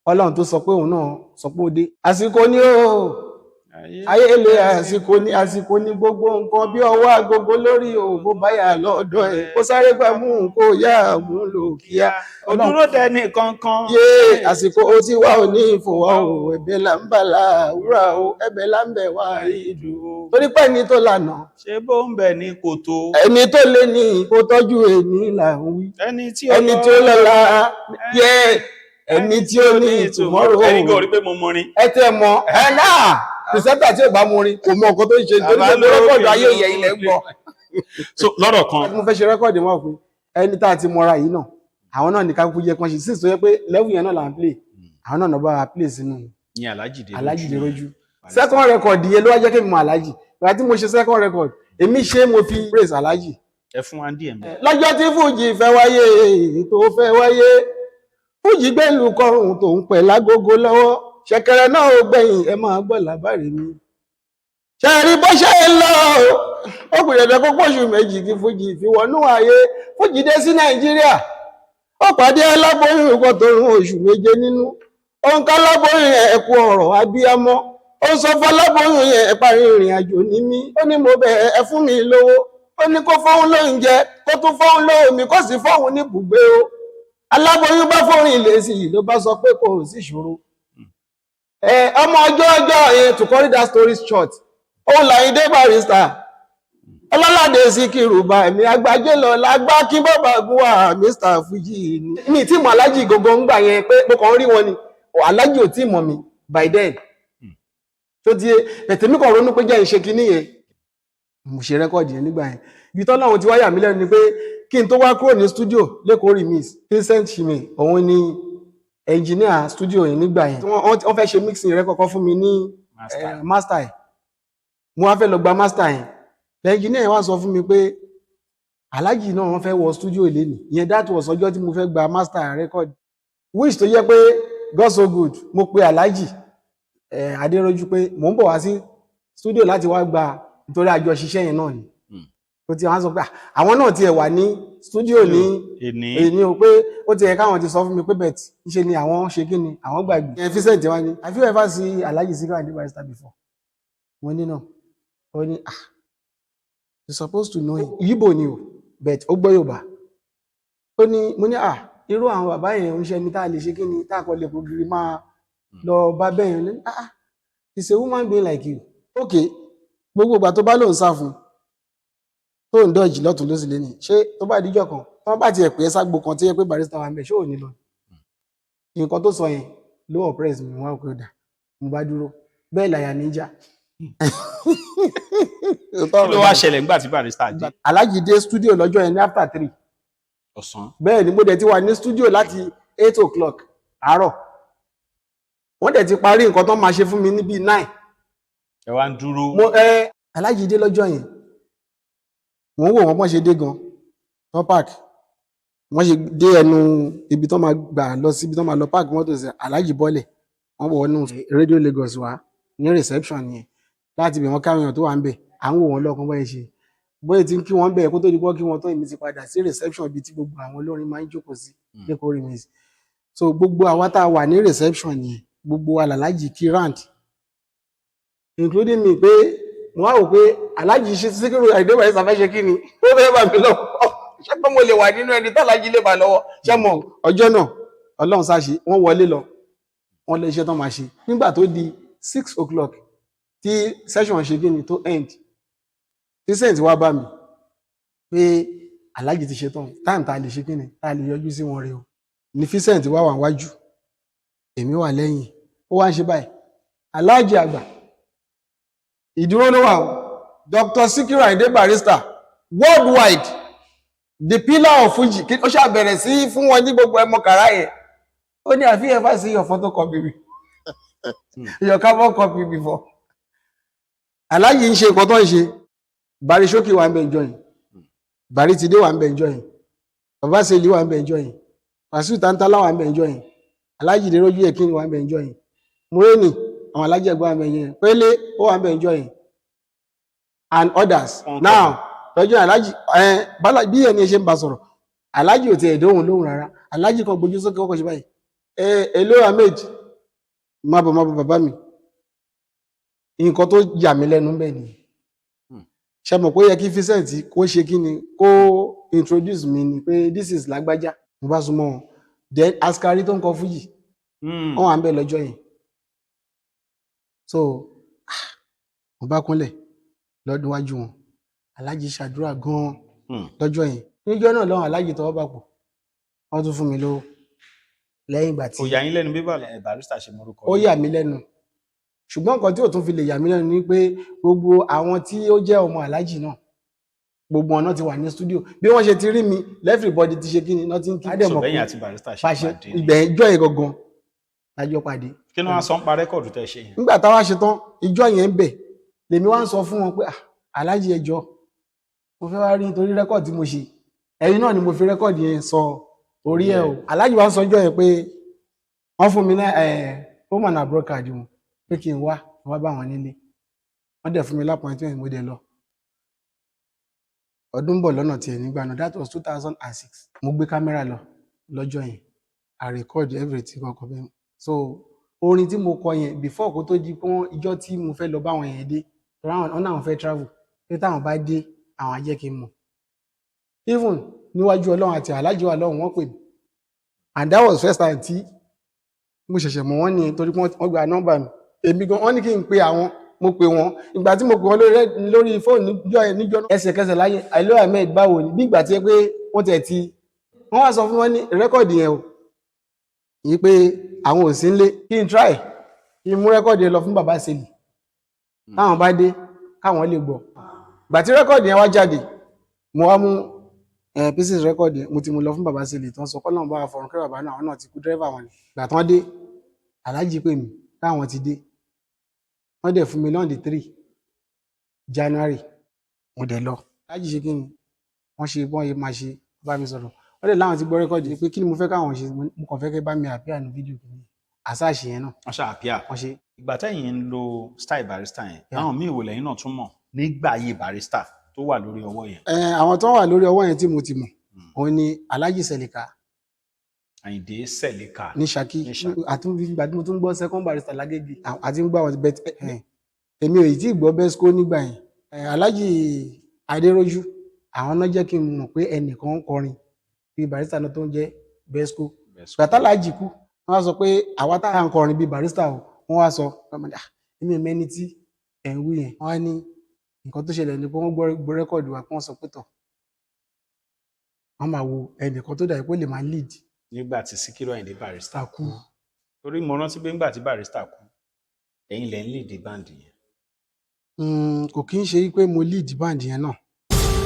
Ọlọ́run tó sọ pé òun náà sọ pé ó dé àsìkò ní o ayé ilé àsìkò ní gbogbo nǹkan bí ọwọ́ agogo lórí òbó báyà lọ́dọ̀ ẹ̀ kó sáré gbà mú kó yá mú lò kíá òdúró dẹni kankan yé àsìkò ó ti wá ò ní ìfòwọ́ o ẹ̀bẹ̀ là ń bà láwùrà o ẹ̀bẹ̀ là ń bẹ̀ wá ìdù o torí pé ẹni tó lànà ṣé bó ń bẹ̀ ní kòtò ẹni tó lé ní kó tọ́jú ẹni là ń wí ẹni tí ó lọ́la yẹ ẹni tí ó ní tomorrow ẹni kò rí pé mo mọrin ẹ tẹ́ mọ̀ ẹ náà pìsẹ́ntà tí ò bá mọrin kò mọ nǹkan tó ń ṣe nítorí pé rẹ́kọ̀dù ayé ìyẹ ilẹ̀ ń gbọ́. so lọ́rọ̀ kan mo fẹ́ ṣe rẹ́kọ̀dù wọn pé ẹni tá a ti mọra yìí náà àwọn náà ní ká kú jẹ kán ṣe sí ìsọyẹ pé level yẹn náà là ń play àwọn náà náà bá wa play sínú ní Alhaji Deroju second record yẹn ló wá jẹ́ kí mi mọ Alhaji ìgbà tí mo ṣe second record èmi ṣe mo fi praise Alhaji. ẹ fún wa díẹ̀ mọ́. lọ́jọ́ tí fújì fẹ́ wáyé tó fẹ́ wáyé fújì gbẹ́lú kọrùn tó ń pẹ̀ lágógó lọ́wọ́ ṣẹ̀kẹ̀rẹ̀ náà ó gbẹ̀yìn ẹ máa gbọ́ làbárí mi ṣe rí bó ṣe ń lọ ó kù dandan kó pọ̀ṣù méjì kí fújì fi wọnú ayé. Fújì dé sí Nàìjíríà ó pàdé aláboyún ìkọ́ tó rún oṣù méje nínú. Ó ń ká aláboyún yẹn ẹ̀kú ọ̀rọ̀ abíyámọ́. Ó sọ fún aláboyún yẹn ẹ parí ìrìn àjò ní mí. Ó ní mo bẹ̀ ẹ fún mi lówó. Ó ní kó fóun lóúnjẹ kó tún fóun lómi kó sì fóun ní ibùgbé o. Aláboyún bá fóun ilé sí i ló bá sọ pé kò sí ìṣòro. Ọmọ ọjọ́ yẹn to cut that story short. Ó Láyìndé Barrister ọlọ́ládé Síkírù bá ẹ̀mí agbájé lọ lágbá kí bọ́bà gúnwà Mr. Fuji ni. Mi tí mọ̀ alájì gbogbo ń gbà yẹn pé mo kàn rí wọn ni alájì ò tí mọ̀ mi by then. Tó ti ẹ̀tẹ̀mí kan ronú pé jẹ́ ìṣe kinní yẹn mo ṣe rẹ́kọ̀dì yẹn nígbà yẹn. Ibi tọ́lá àwọn ti wáyà mí lẹ́nu ni pé kí n tó wá kúrò ní studio lẹ́kọ̀ọ́ remix Vincent Shime òun ni engineer studio yẹn nígbà yẹn. Wọ́n fẹ́ ṣe mixing rẹ kọ́kọ́ fún mi ní master ẹ̀. Mo wá fẹ́ lọ gba master yẹn. Engineer wá sọ fún mi pé alájì náà wọ́n fẹ́ wọ studio lẹ́nì ìyẹn that was ọjọ́ tí mo fẹ́ gba master record which tó yẹ pé God so good mo pe alájì Adéròjú pé mò ń bọ̀ wá sí studio láti wá gba nítorí àjọ ṣiṣẹ́ yẹn náà ni ó ti wọ́n sọ pé àwọn náà ti ẹ̀ wà ní studio ní èní o pé ó ti ẹ̀ káwọn ti sọ fún mi pé bẹ́ẹ̀ ṣe ni àwọn ṣe kí ni àwọn gbàgbé ẹ̀ Vincent wá ní have you ever seen Alhaji Sikiru Ayinde Barrister before mo ní náà ó ní you supposed to know him Igbo ni o but ó gbọ́ Yorùbá ó ní mo ní irú àwọn bàbá yẹn ń ṣe ní tá a lè ṣe kí ni tá a kọ́ lè kó gírí máa lọ bá bẹ́ẹ̀ yẹn ní he's a woman being like you okay gbogbo ìgbà tó bá lóun sá fún tó ń dọ́jì lọ́tún ló sì lé ní ṣé tó bá díjọ́ kan tó bá tiẹ̀ pé ságbo kan tí yẹ pé Barrister wà ń bẹ̀ ṣé ò ní lọ nǹkan tó sọ yẹn ló oppress mi wọn kò dà mo bá dúró bẹ́ẹ̀ làyà níjà kí ló wá ṣẹlẹ̀ nígbà tí Barrister dé. Alhaji dé studio lọ́jọ́ yẹn ní after 3 ọ̀sán. Bẹ́ẹ̀ ni mo dẹ̀ ti wà ní studio láti 8 o'clock àárọ̀ wọ́n dẹ̀ ti parí nǹkan tó máa ṣe fún mi níbi 9. Ẹ wá ń dúró. Alhaji dé lọ́jọ́ yẹn mo ń wò wọ́n ṣe dé gan tó park wọ́n ṣe dé ẹnu ibi tó máa gbà lọ sí ibi tó máa lọ park mọ́tò sí Alhaji bọ́lẹ̀ wọ́n wọ̀ nù Radio Lagos wá ní reception yẹn láti bẹ̀ wọ́n káwọn èèyàn tó wà ń bẹ̀ à ń wò wọ́n lọ́kàn bóyá ṣe bóyá tí ń kí wọ́n bẹ̀ kó tó di pọ́ kí wọ́n tó èmi ti padà sí reception ibi tí gbogbo àwọn olórin máa ń jókòó sí lẹ́kọ̀ọ́ remix so gbogbo àwa tá a wà ní reception yẹn gbogbo wa Alhaji kí round including me pé mo wá wò pé Alhaji Síkírù Ayinde Barrister fẹ́ ṣe kí ni ó fẹ́ bá mi lọ́wọ́ ṣé pé mo lè wà nínú ẹni tó Alhaji lè bá lọ́wọ́ ṣé mo ọjọ́ náà Ọlọ́run sáṣe wọ́n wọlé lọ wọ́n lè iṣẹ́ tán máa ṣe nígbà tó di 6 o'clock tí session ṣe kí ni tó end Vincent wá bá mi pé Alhaji ti ṣe tán time tá a lè ṣe kí ni tá a lè yọjú sí wọn rẹ o ní Vincent wá wà wájú èmi wà lẹ́yìn ó wá ń ṣe báyìí Alhaji àgbà ìdúró ló wà o Dr. Síkírù Ayinde Barrister worldwide the pillar of Fuji ó ṣàbẹ̀rẹ̀ sí fún wọn ní gbogbo ẹmọ kàrá yẹn ó ní have you ever seen your photocopy your carbon copy before Alhaji ń ṣe nǹkan tó ń ṣe Bari Ṣókì wà ń bẹ ìjọ yìí Bari Tìdé wà ń bẹ ìjọ yìí Bàbá Sèlí wà ń bẹ ìjọ yìí Wàsíù Tántálá wà ń bẹ ìjọ yìí Alhaji Adéròjú Yékínì wà ń bẹ ìjọ yìí Múrẹ́nì àwọn Alhaji ẹgbẹ́ wà ń bẹ ìjọ yìí Pélé ó wà ń bẹ ìjọ yìí and others now lọ́jọ́ Alhaji bí ẹni ṣe ń bá sọ̀rọ̀ Alhaji ò ti ẹ̀dọ́hùn lóhùn rárá Alhaji kan gbójú sókè ọkọ̀ ṣe báyìí èlò Ahmed má bọ̀ bàbá mi nǹkan tó yà mí lẹ́nu bẹ́ẹ̀ ni ṣe mọ̀ pé ó yẹ kí Vincent kó ṣe kí ni kó introduce mi ni pé this is lágbájá mo bá súnmọ́ wọn then askari tó ń kọ Fuji wọn wà ń bẹ lọ́jọ́ yìí so mo bá kúnlẹ̀ lọ́dún wájú wọn Alhaji ṣàdúrà gan-an lọ́jọ́ yìí níjọ́ náà lọ́wọ́ Alhaji tọwọ́ bá pọ̀ wọ́n tún fún mi lówó lẹ́yìn ìgbà tí ó yà yín lẹ́nu bí Barrister ṣe morúkọ ó yà mí lẹ́nu ṣùgbọ́n nǹkan tí ò tún fi lè yà mí lẹ́nu ni pé gbogbo àwọn tí ó jẹ́ ọmọ Alhaji náà gbogbo ọ̀nà ti wà ní studio bí wọ́n ṣe ti rí mi everybody ti ṣe kí ni nothing kí adẹ́mọ̀ pé àti Barrister ṣe pàdé ibẹ̀ ìjọ yẹn gangan lájọ pàdé kí ni wọ́n sọ ń pa rẹ́kọ̀dù tẹ́ ṣe yẹn nígbà táwa ṣe tán ìjọ yẹn ń bẹ̀ lèmi wá ń sọ fún wọn pé Alhaji ẹjọ́ mo fẹ́ wá rí nítorí rẹ́kọ̀dù tí mo ṣe ẹ̀yin náà ni mo fi rẹ́kọ̀dù yẹn sọ orí ẹ̀ o Alhaji wá ń sọ ọjọ́ yẹn pé wọ́n fún mi ní home and abroad card wọn pé kí n wá bá wọn nílé wọ́n dẹ̀ fún mi lápọ̀ìntmẹ́ǹt mo dẹ̀ lọ ọdún bọ̀ lọ́nà tiẹ̀ nígbà náà that was 2006 mo gbé kámẹ́rà lọ lọ́jọ́ yẹn I record everything kankan bẹ́ẹ̀ so orin tí mo kọ yẹn before kó tó di pé ìjọ tí mo fẹ́ lọ báwọn yẹn dé wọn náà fẹ́ travel pé táwọn bá dé àwọn á jẹ́ kí n mọ̀ even níwájú ọlọ́run àti aláàjì wa lọ́run wọ́n pè mí and that was first time tí mo ṣẹ̀ṣẹ̀ mọ̀ wọ́n ní torí wọ́n gba nọ́mbà mi èmi gan wọ́n ní kí n pe àwọn mo pè wọ́n ìgbà tí mo pè wọ́n lórí fóònù níjọ́ náà ẹsẹ̀kẹsẹ̀ láyé àìló ahmed báwo ni bí ìgbà tí pé wọ́n tẹ̀ ti wọ́n wá sọ fún wọn ní rẹ́kọ̀dì yẹn o yìí pé àwọn ò sí nílé kí n try kí n mú rẹ́kọ̀dì yẹn lọ fún bàbá sèlì táwọn bá dé káwọn lè gbọ́ ìgbà tí rẹ́kọ̀dì yẹn wá jáde mo wá mú pieces rẹ́kọ̀dì mo ti mú lọ fún bàbá sèlì tó ń sọ kọ́nà bá fọ̀rùn kẹ́ bàbá náà àwọn náà ti kú dírẹ́fà wọn ni ìgbà tán dé aláàjì pè mí káwọn ti dé wọ́n dẹ̀ fún mi lọ́ndì 3 January mo dẹ̀ lọ aláàjì ṣe kí ni wọ́n ṣe bọ́n yé máa ṣe bá mi sọ̀rọ̀ wọ́n dẹ̀ láwọn ti gbọ́ rẹ́kọ̀dì pé kí ni mo fẹ́ káwọn ṣe mo kàn fẹ́ kẹ́ bá mi àpíà ní fídíò kìíní àsáàṣì yẹn náà wọ́n ṣe àpíà wọ́n ṣe ìgbà tẹ́yìn ń lo style barista yẹn àwọn míì wò lẹ́yìn náà tún mọ̀ nígbà ayé barista tó wà lórí ọwọ́ yẹn. àwọn tó wà lórí ọwọ́ yẹn tí mo ti mọ̀ òun ni Alhaji Selika Àyìndé Selika ní Ṣakí àtúngbà tí mo tún gbọ́ second barista lágége àti ń gbọ́ àwọn bẹ́ẹ̀ èmi ò tí ì gbọ́ Besco nígbà yẹn Alhaji Adéròjú àwọn náà jẹ́ kí n mọ̀ pé ẹnìkan ń kọrin bí barista náà tó ń jẹ́ Besco gbàtàlájì kú wọ́n wá sọ pé àwa táà ń kọrin bí barista o wọ́n wá sọ èmi mẹ́ni tí ẹ̀ ń wí yẹn wọ́n á ní nǹkan tó ṣẹlẹ̀ ní pé wọ́n gbọ́ rẹ́kọ̀dù wa pé wọ́n sọ pé tọ̀ wọ́n máa wo ẹnìkan tó dàbí pé ó lè máa lead. nígbà tí Síkírù Àyìndé Barrister kú torí mo rántí pé nígbà tí Barrister kú ẹ̀yin lẹ ń lead band yẹn. kò kí ń ṣe pé mo lead band yẹn náà.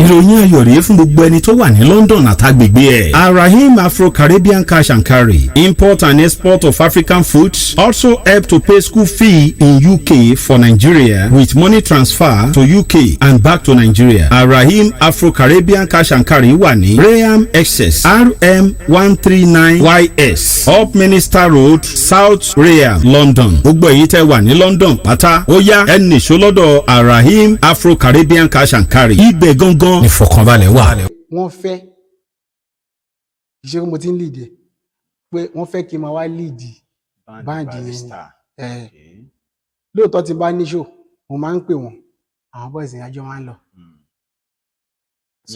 ìròyìn ayọ̀ rèé fún gbogbo ẹni tó wà ní London àtàgbègbè ẹ̀. Arahim Afro-Caribbean Cash and Carry, import and export of African foods, also help to pay school fee in UK for Nigeria with money transfer to UK and back to Nigeria. Arahim Afro-Caribbean Cash and Carry wà ní Graham Excess RM 139YS Up Minister Road, South Graham, London. Gbogbo èyí tẹ́ wà ní London pátá ó yá ẹ nìṣó lọ́dọ̀ Arahim Afro-Caribbean Cash and Carry. Ibẹ̀ gangan ní fọkànbalẹ̀ wà. wọ́n fẹ́ ìṣe mo ti ń lead ẹ̀ pé wọ́n fẹ́ kí n máa wá lead báńdì yẹn lóòótọ́ ti bá ní show mo máa ń pè wọ́n àwọn boys yẹn àjọ máa ń lọ.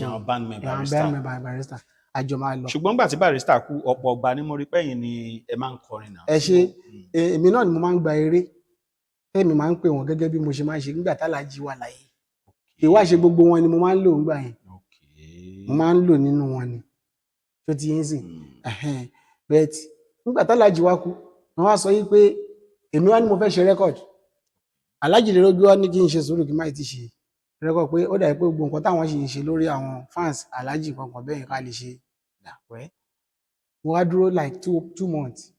àwọn band member Barrister àjọ máa ń lọ. ṣùgbọ́n nígbà tí Barrister kú ọ̀pọ̀ ọgbà ni mo rí pẹ́yìn ni ẹ máa ń kọrin náà. ẹ ṣe èmi náà ni mo máa ń gba eré tẹ́mi máa ń pè wọ́n gẹ́gẹ́ bí mo ṣe máa ń ṣe nígbà tálájì wà láyé ìwà ṣe gbogbo wọn ni mo máa ń lò ńgbà yẹn mo máa ń lò nínú wọn ni tó ti yín sìn but nígbà tálájì wá kú wọn wá sọ yí pé èmi wá ní mo fẹ́ ṣe rẹ́kọ̀dì Alhaji Adéròjú wá ní kí n ṣe sùúrù kí n má ti ṣe rẹ́kọ̀dì pé ó dàbí pé gbogbo nǹkan táwọn ṣì ń ṣe lórí àwọn fans Alhaji kankan bẹ́ẹ̀ ká lè ṣe dàpẹ́ mo wá dúró like 2 months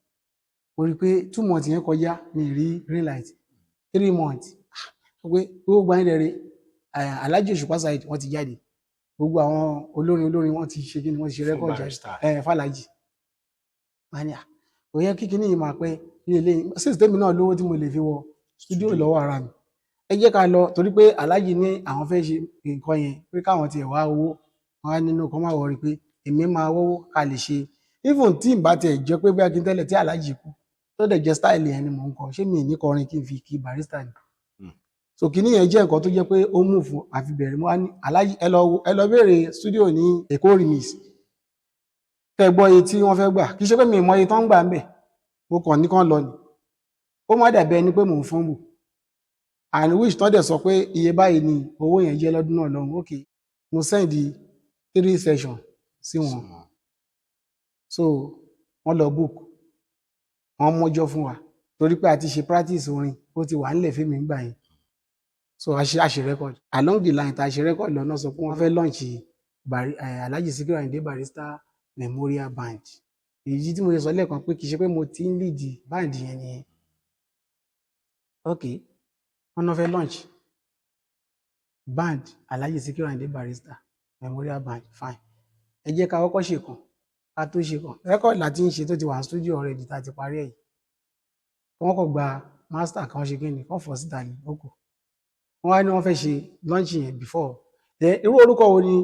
mo rí i pé 2 months yẹn kọjá mi rí green light 3 months pé gbogbo àyìn rẹ̀ Alhaji Òṣùpá Saheed wọ́n ti jáde gbogbo àwọn olórin wọ́n ti ṣe kí ni wọ́n ti ṣe rẹ́kọ̀dì fàlàjì mania kò yẹ kíkiní yìí máa pẹ́ ilé sísítẹ́mì náà lówó tí mo lè fi wọ stúdíò lọ́wọ́ ara mi ẹ jẹ́ ká lọ torí pé Alhaji ní àwọn fẹ́ ṣe nǹkan yẹn pé káwọn tiẹ̀ wá owó wọn á nínú kan máa wọrí pé èmi máa wọ́wọ́ ká lè ṣe even tí n bá tiẹ̀ jẹ́ pé bí akíntẹ́lẹ̀ tí Alhaji kú tó dẹ̀ jẹ́ stáìlì yẹn ni mò ń kọ ṣé mi ní kọrin kí n fi kí Barrister ni so kìíní yẹn jẹ́ nǹkan tó jẹ́ pé ó mú fún àfi bẹ̀rẹ̀ mọ́ ní Alhaji ẹ lọ béèrè stúdíò ní Èkó remix tẹ́ gbọ́ iye tí wọ́n fẹ́ gbà kì í ṣe pé mi mọ iye tó ń gbà ń bẹ̀ mo kàn ní kán lọ ni ó má dàbí ẹni pé mò ń fọ́nbù and which tán dẹ̀ sọ pé iye báyìí ni owó yẹn jẹ́ lọ́dún náà lọ́hùn ok mo send 3 session sí wọn so wọ́n lọ book wọ́n mọ́jọ́ fún wa torí pé a ti ṣe practice orin ó ti wà nílẹ̀ fíìmù nígbà yẹn so a ṣe record along the line ta ṣe record lọ́nà sọ pé wọ́n fẹ́ launch Alhaji Síkírù Àyìndé Barrister Memorial Band èyí tí mo ṣe sọ lẹ́ẹ̀kan pé kì í ṣe pé mo ti ń lead band yẹn nìyẹn ok wọ́n náà fẹ́ launch band Alhaji Síkírù Àyìndé Barrister Memorial Band fine ẹ jẹ́ ká kọ́kọ́ ṣe kan ká tó ṣe kan record láti ń ṣe tó ti wà ní studio already tá ti parí ẹ̀ yìí wọ́n kò gba master kan ṣe kí ni wọ́n fọ́ síta ní oko wọ́n wá ní wọ́n fẹ́ ṣe launch yẹn before then irú orúkọ wo ni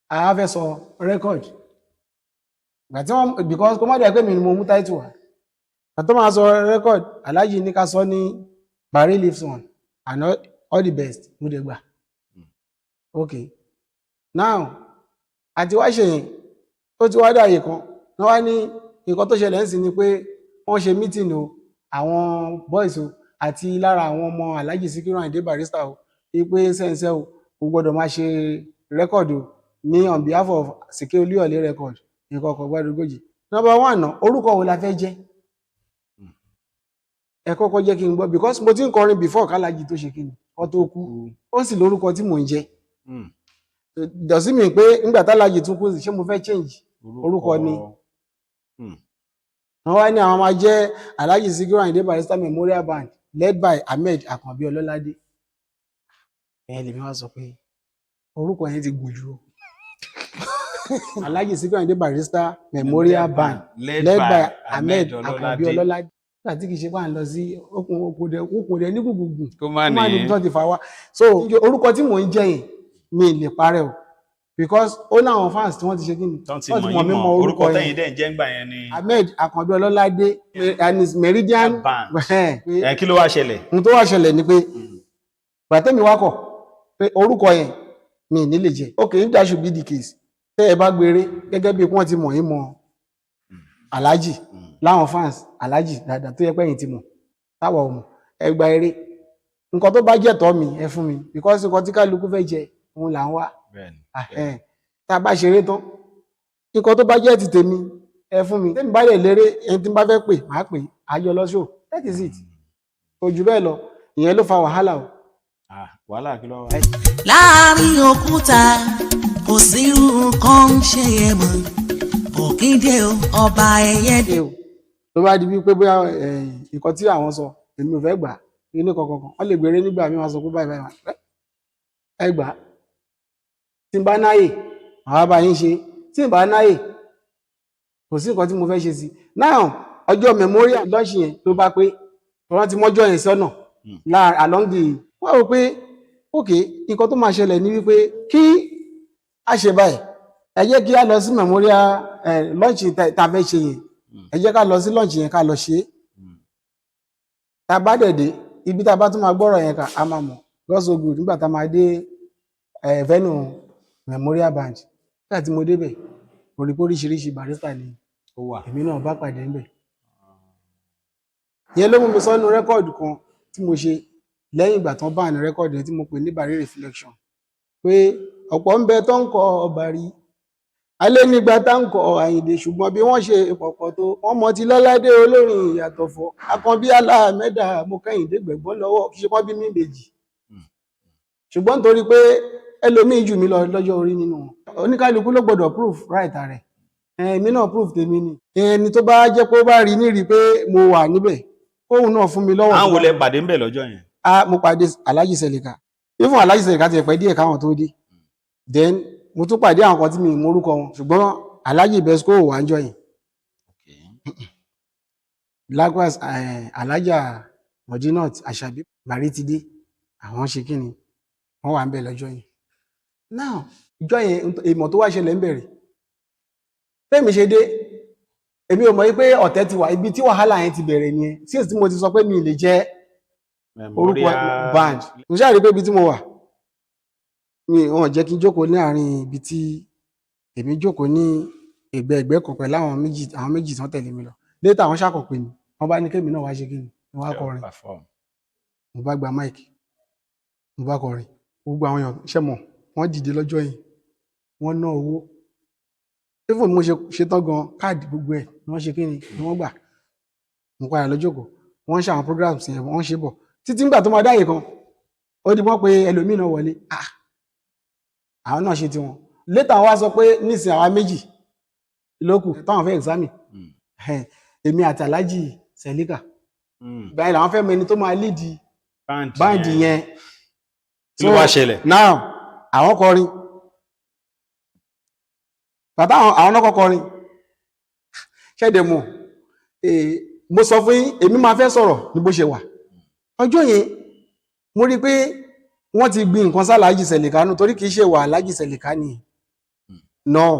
a fẹ́ sọ record ìgbà tí wọ́n because kó má dẹ̀ pé mi ni mo mú title wá ìgbà tó máa sọ record Alhaji ní ká sọ ní Barry lives on and all the best mo dẹ̀ gbà okay now àti wá ṣe yẹn ó ti wá dáyé kan wọ́n wá ní nǹkan tó ṣẹlẹ̀ ń sìn ni pé wọ́n ṣe meeting o àwọn boys o àti lára àwọn ọmọ Alhaji Sikiru Ayinde Barrister o pé sẹ́ǹsẹ́ o kò gbọ́dọ̀ máa ṣe record o ní on behalf of Sikiru Olúyọ̀lé record nǹkan ọkọ̀ gbọ́dọ̀ gójì number one náà orúkọ wo la fẹ́ jẹ́ ẹ kọ́kọ́ jẹ́ kí n gbọ́ because mo ti ń kọrin before k'Alhaji tó ṣe kíni ọ tó kú ó sì lórúkọ tí mò ń jẹ́ dọ̀sí mi pé nígbà t'Alhaji tún kú ṣé mo fẹ́ change orúkọ ni wọ́n wá ní àwọn máa jẹ́ Alhaji Sikiru Ayinde Barrister Memorial Band led by Ahmed Akanbi Ọlọ́ládé ẹ̀yìn lèmi wá sọ pé orúkọ yẹn ti gùn jù Alhaji Sikiru Ayinde Barrister Memorial Band led by Ahmed Akanbi Ọlọ́ládé nígbà tí kìí ṣe pà ń lọ sí okùn rẹ̀ ní gbùgbùgbùn kó má ní tó ti fà wá so orúkọ tí mò ń jẹ́ yẹn mi lè parẹ́ o because ó láwọn fans tí wọ́n ti ṣe kí ni tán ti mọ̀ yín mọ̀ orúkọ tẹ́yìn dẹ̀ ń jẹ́ ńgbà yẹn ni Ahmed Akanbi Ọlọ́ládé and his Meridian Band. Kí ló wá ṣẹlẹ̀ ohun tó wá ṣẹlẹ̀ ni pé gbàtẹ́mi wákọ̀ pé orúkọ yẹn mi ní lè jẹ́ okay if that should be the case tẹ́ ẹ bá gbére gẹ́gẹ́ bí wọ́n ti mọ̀ yín mọ̀ Alhaji láwọn fans Alhaji dáadáa tó yẹ pé yín ti mọ̀ táwa ò mọ̀ ẹ gba eré nǹkan tó bá jẹ́ tọ́ mi ẹ fún mi because nǹkan tí kálukú fẹ́ jẹ òun là ń wá tá a bá ṣeré tán nǹkan tó bá jẹ́ ti tèmi ẹ fún mi tèmi bá lè léré ẹni tí n bá fẹ́ pè máa pè àjọ lọ show that is it kò jù bẹ́ẹ̀ lọ ìyẹn ló fa wàhálà o. wàhálà kí ló wà. láàrin òkúta kò sí nǹkan ṣe é mọ́ òkìdé ọba ẹyẹ dé. ló bá di wípé bóyá nǹkan tí àwọn sọ èmi ò fẹ́ gbà nínú kankan wọ́n lè gbèrè nígbà mi wọ́n sọ pé báyìí báyìí ẹ gbà tí n bá náyè àwọn bá yín ṣe tí n bá náyè kò sí nǹkan tí mo fẹ́ ṣe sí now ọjọ́ memorial launch yẹn tó bá pé wọ́n ti mọ́jọ́ yẹn sọ́nà along the wọ́n rò pé ok nǹkan tó máa ṣẹlẹ̀ ní wípé kí a ṣe báyìí ẹ jẹ́ kí a lọ sí memorial launch tá a fẹ́ ṣe yẹn ẹ jẹ́ ká lọ sí launch yẹn ká lọ ṣe é tá a bá dẹ̀dẹ̀ ibi tá a bá tún máa gbọ́rọ̀ yẹn ká a máa mọ̀ God so good nígbà tá a máa dé venue Memorial Band nígbà tí mo débẹ̀ orí oríṣiríṣi Barrister ni èmi náà bá pàdé ńbẹ̀ ìyẹn ló mú mi sọ́nù rẹ́kọ̀dù kan tí mo ṣe lẹ́yìn ìgbà tán bá ní rẹ́kọ̀dù yẹn tí mo pè ní Barry Reflection pé ọ̀pọ̀ ń bẹ tó ń kọ Barry alẹ́ nígbà tá ń kọ Àyìndé ṣùgbọ́n bí wọ́n ṣe pọ̀pọ̀ tó wọ́n mọ ti Lọ́ládé olórin ìyàtọ̀ fọ́ Akànbí Alámẹ́dà mo Kẹ́hìndé gbẹ̀gbọ́n lọ́wọ́ kí ṣe kọ́ bí mí méjì ṣùgbọ́n nítorí pé ẹlòmíì jù mí lọ lọ́jọ́ orí nínú wọn oníkálukú ló gbọ́dọ̀ proof right rẹ̀ èmi náà proof tèmi ni ẹni tó bá jẹ́ pé ó bá rí nírí pé mo wà níbẹ̀ kóhun náà fún mi lọ́wọ́. àwọn wo lẹ pàdé ńbẹ̀ lọ́jọ́ yẹn. mo pàdé Alhaji Selika ifun Alhaji Selika ti pẹ́ díẹ̀ káwọn tó dé then mo tún pàdé àwọn kan tí mi mọ orúkọ wọn ṣùgbọ́n Alhaji Besco wà ń jọ yìí likewise Alhaja Modinat Asabi Barry ti dé àwọn ṣe kí ni wọ́n wà ń bẹ̀ lọ́jọ́ yìí now ìjọ yẹn èèmọ̀ tó wá ṣẹlẹ̀ ń bẹ̀rẹ̀ fẹ́mi ṣe dé èmi ò mọ̀ pé ọ̀tẹ̀ ti wà ibi tí wàhálà yẹn ti bẹ̀rẹ̀ nìyẹn since tí mo ti sọ pé mi lè jẹ́ orúkọ band mo ṣáà rí pé ibi tí mo wà mi wọn jẹ́ kí n jókòó ní àárín ibi tí èmi jókòó ní ẹgbẹ́ kan pẹ̀lú àwọn méjì tí wọ́n tẹ̀lé mi lọ létà àwọn ṣàkọ̀pé ni wọ́n bá ní kémi náà wá ṣe kí ni mo wá kọrin mo bá gba máìkì mo bá kọrin gbogbo àwọn èèyàn ṣẹ́ mọ̀ wọ́n dìde lọ́jọ́ yìí wọ́n ná owó even mo ṣe tán gan káàdì gbogbo ẹ̀ ni wọ́n ṣe kí ni wọ́n gbà mo padà lọ́jọ́kọ̀ wọ́n ṣe àwọn programs yẹn wọ́n ṣe bọ̀ títí nígbà tó máa dáyé kan ó di wọ́n pé ẹlòmíì náà wọlé àwọn náà ṣe tiwọn létà wá sọ pé nísìnyí àwa méjì lókù táwọn fẹ́ examine èmi àti Alhaji Selika báyìí làwọn fẹ́ mọ ẹni tó máa lead báǹdì yẹn kí ló wá ṣẹlẹ̀. now àwọn kọrin bàtà àwọn náà kọrin ṣẹ́dẹ̀ mọ̀ mo sọ fún yín èmi máa fẹ́ sọ̀rọ̀ ní bó ṣe wà ọjọ́ yẹn mo rí pé wọ́n ti gbin nǹkan sálájì Sẹ̀lẹ̀ká nù torí kìí ṣe wà Aláàjì Sẹ̀lẹ̀ká ni náà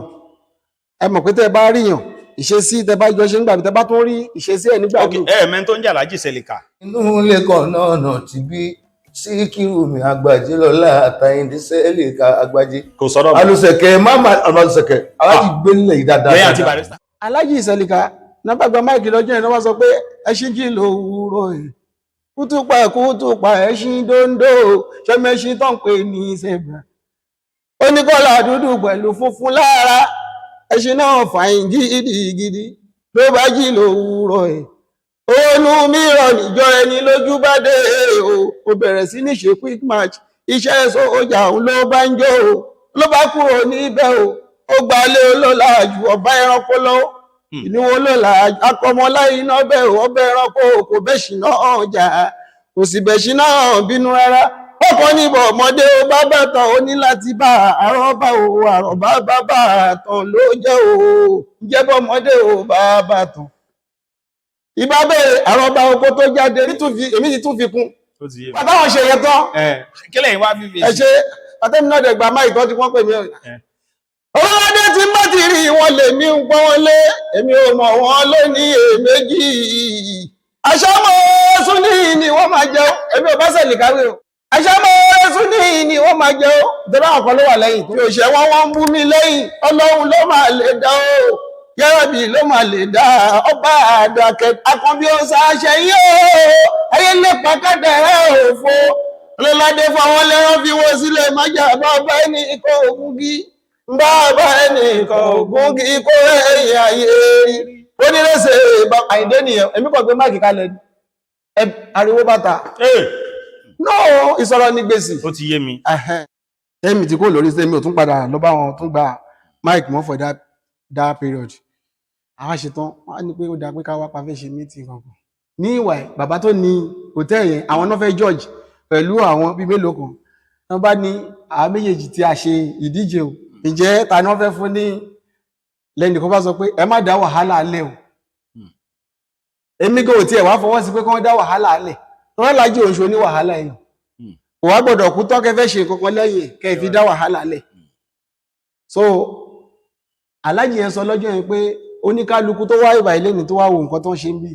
ẹ mọ̀ pé tẹ́ bá ríyàn ìṣesí tẹ́ bá jọ ṣe nígbà tẹ́ bá tún rí ìṣesí ẹ̀ nígbà míì. mẹ́ni tó ń jà Aláàjì Sẹ̀lẹ̀ká. inú ilé kan náà ti bí Síkírù mi Àgbàjí lọ́la àtàyìndí Sẹ̀lẹ̀ká Àgbàjí. kò sọ̀rọ̀ mọ́. alùsẹ̀kẹ̀ máma alùsẹ̀kẹ̀ aláàjì gbélé yìí dáadáa. lẹ́yìn àti Barrister. Aláàjì Sẹ̀lẹ̀ká nàbàgbà máìkì lọ́jọ́ yẹn wọ́n sọ pé ẹṣin kí ló wúrọ̀ ẹ̀ kútùpà ẹṣin dóńdó ṣẹ́mẹ́ṣin tó ń pè ní zebra ó ní kọ́lá dúdú pẹ̀lú funfun lára ẹṣin náà fàyín gidigidi ló bá jí ló wúrọ̀ ẹ̀ ònú mìíràn níjọ ẹni lójú bá dé o bẹ̀rẹ̀ sí ní ṣe quick match iṣẹ́ sójà òun ló bá ń jó o ló bá kúrò níbẹ̀ o ó gbalé olóla ju ọba ẹranko lọ́wọ́ ìní wọn lọ́la akọmọláyé iná bẹ́ẹ̀ ọbẹ̀ ẹranko kò bẹ́ṣì náà jà kò sì bẹ́ṣì náà bínú rárá ọkọ̀ níbọ̀ ọmọdé ó bá bàtàn ó ní láti bá àrọ́bá o àrọ́bá bá bàtàn ló jẹ́ o jẹ́bọ́ ọmọdé ó bá bàtàn ìbá bẹ́ẹ̀ àrọ́bá oko tó jáde èmi ti tún fi kún pàtàwọn ṣe yẹn tán kílẹ̀ yìí wá fífi. ẹ ṣe pàtẹ́mi náà dẹ̀gbà máa ìtọ́ tí wọ́n pè mí ọlọ́dẹ tí bá ti rí wọn lè mí ń pọ́n wọn lé èmi ò mọ̀ wọn lónìí èméjì aṣámọ́ súnì ni wọ́n máa jẹ́ èmi ò bá sẹ̀lì káwé o aṣámọ́ súnì ni wọ́n máa jẹ́ o ìjọba àwọn kan ló wà lẹ́yìn mi ò ṣe wọ́n ń bú mi lẹ́yìn ọlọ́run ló máa lè dá o yẹ́rọ̀bì ló máa lè dá ọba àdàkẹ́ akànbí ó ṣàṣẹ yóò ayé lè pàkàdẹ̀rẹ́ òfo ọlọ́ládé fọwọ́ lẹ́rán fi wọ́n sílẹ̀ májà bàbá ẹni ikọ̀ ògùn kí bàbá ẹni ikọ̀ ògùn kí kó ẹ̀yìn ayé onírẹsẹ̀ àìdé nìyẹn èmi kọ̀ gbé máàkì kalẹ̀ ariwo bàtà náà ìsọ̀rọ̀ ní gbèsè ó ti yé mi. ẹ̀mí tí kò lórí sẹ́mi ò tún padà lọ bá wọn tún gba máìkì mọ́ for that period àwọn àṣetán wọn á ní pé ó dáa pé ká wá pa fẹ́ ṣe mítì kankan ní ìwà ẹ̀ bàbá tó ní hòtẹ́ẹ̀lì yẹn àwọn náà fẹ́ George pẹ̀lú àwọn bíi mélòó kan wọ́n bá ní àwọn méjèèjì tí a ṣe ìdíje o ǹjẹ́ ta ni wọ́n fẹ́ fún ní lẹ́nu kan bá sọ pé ẹ má dá wàhálà alẹ́ o èmi kò tiẹ̀ wá fọwọ́ sí pé kí wọ́n dá wàhálà alẹ́ wọ́n lájú oṣù ní wàhálà yẹn kò wá gbọ́dọ̀ kú tán kẹfẹ́ ṣe kankan lẹ́yìn kẹ́ fi dá wàhálà alẹ́ so Aláàjì yẹn sọ lọ́jọ́ yẹn pé oníkálukú tó wá ìbà ilé ní tó wá wo nǹkan tó ń ṣe ń bí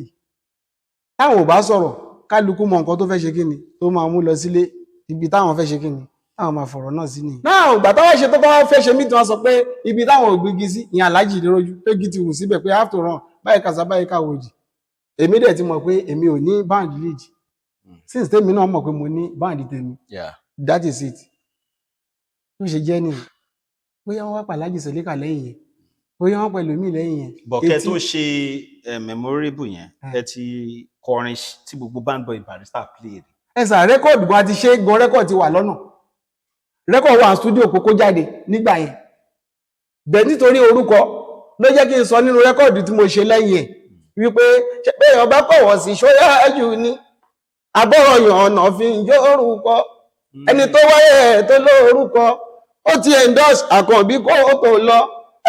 táwọn ò bá sọ̀rọ̀ kálukú mọ nǹkan tó fẹ́ ṣe kí ni tó máa mú lọ sílé ibi táwọn fẹ́ ṣe kí ni táwọn máa fọ̀rọ̀ náà sí ni. náà ìgbà táwọn ṣe tó bá fẹ́ ṣe mí tí wọ́n sọ pé ibi táwọn ò gbígi sí ìyẹn Aláàjì lójú pé gí ti wù síbẹ̀ pé after run báyìí kàṣà báyìí káwòdì èmi dẹ̀ ti mọ̀ pé èmi ò ní band lead since tèmi náà mọ̀ pé mo ní band tèmi that is it tó ṣe jẹ́ nìyẹn bóyá wọ́n wá pa Aláàjì Sẹ̀lẹ̀ká lẹ́yìn yẹn bóyá wọ́n pẹ̀lú mí lẹ́yìn yẹn. bọ̀kẹ́ tó ṣe memorable yẹn ẹ ti kọrin tí gbogbo band boy Barrister play rẹ̀. ẹ̀sà rẹ́kọ̀dù gan ti ṣe gan rẹ́kọ̀dù ti wà lọ́nà rẹ́kọ̀dù wà studio kókó jáde nígbà yẹn bẹ́ẹ̀ nítorí orúkọ ló jẹ́ kí n sọ nínú rẹ́kọ̀dù tí mo ṣe lẹ́yìn ẹ̀ wípé pé èèyàn bá kọ̀wọ̀ sí ṣóyá jù ní abọ́rọ̀ yàn ọ̀nà fi ń jó orúkọ ẹni tó wáyé tó lórúkọ ó ti endorse Àkànbí kó tó lọ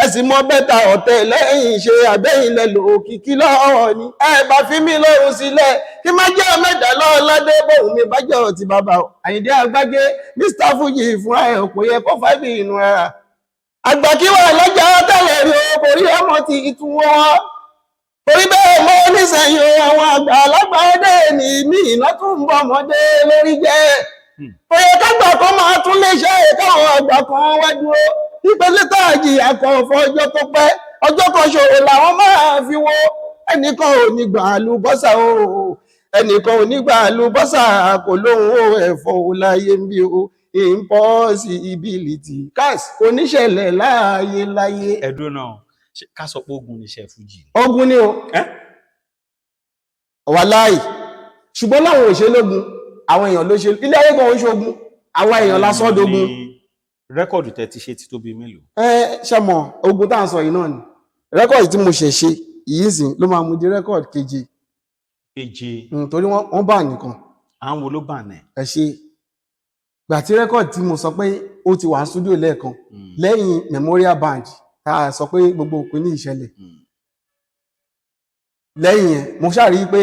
ẹ̀sìn mọ́ bẹ́ta ọ̀tẹ̀ lẹ́yìn ṣe àbẹ́yìn lẹ́lò òkìkí lọ́wọ́ ni ẹ bá fi mí lọ́rùn sílẹ̀ kí má jẹ́ mẹ́ta lọ́lọ́dé bóun mi bá jẹ́ ọ̀tí bàbá Àyìndé Àgbájé Mr Fuji fúnra ẹ̀ kò yẹ kó fáìbì inú ara àgbà kí wà lọ́jà tẹ́lẹ̀ rí o kò rí ọmọ ti ìtú wọn torí bẹ́ẹ̀ mọ́ nísẹ̀yìn àwọn àgbà alágbàdé ní mí iná tún ń bọ̀ ọmọdé lórí jẹ́ kò yẹ kágbà kan máa tún lè ṣe káwọn àgbà kan wá dúró ìpele táàjì àkànfọ́ ọjọ́ tó pẹ́ ọjọ́ kan ṣòro làwọn máa fi wo ẹnìkan ò ní gbà àlùbọ́sà o ẹnìkan ò ní gbà àlùbọ́sà kò lóhun o ẹ̀fọ́ o láyé ń bí o impossibility cash oníṣẹ̀lẹ̀ láyé. ẹ̀dùn náà ká sọ pé ogun níṣẹ́ fújì. ogun ni o wàláì ṣùgbọ́n láwọn òṣèlógún àwọn èèyàn ló ṣe ilé ayé kan ń ṣogun àwọn èèyàn lásán dogun. rẹ́kọ̀dù tẹ́ ti ṣe ti tó bí mélòó. ṣẹmọ ogun tá à ń sọ yìí náà ni rẹ́kọ̀dù tí mo ṣe yìí sìn ló máa mú di rẹ́kọ̀dù keje. torí wọ́n bá nìkan. àwọn wo ló bà náà. ẹ ṣe gbà tí rẹ́kọ̀dù tí mo sọ pé ó ti wà ní stúdíò lẹ́ẹ̀kan lẹ́yìn memorial band tá a sọ pé gbogbo òpin ní ìṣẹ̀lẹ̀ lẹ́yìn yẹn mo ṣàrí pé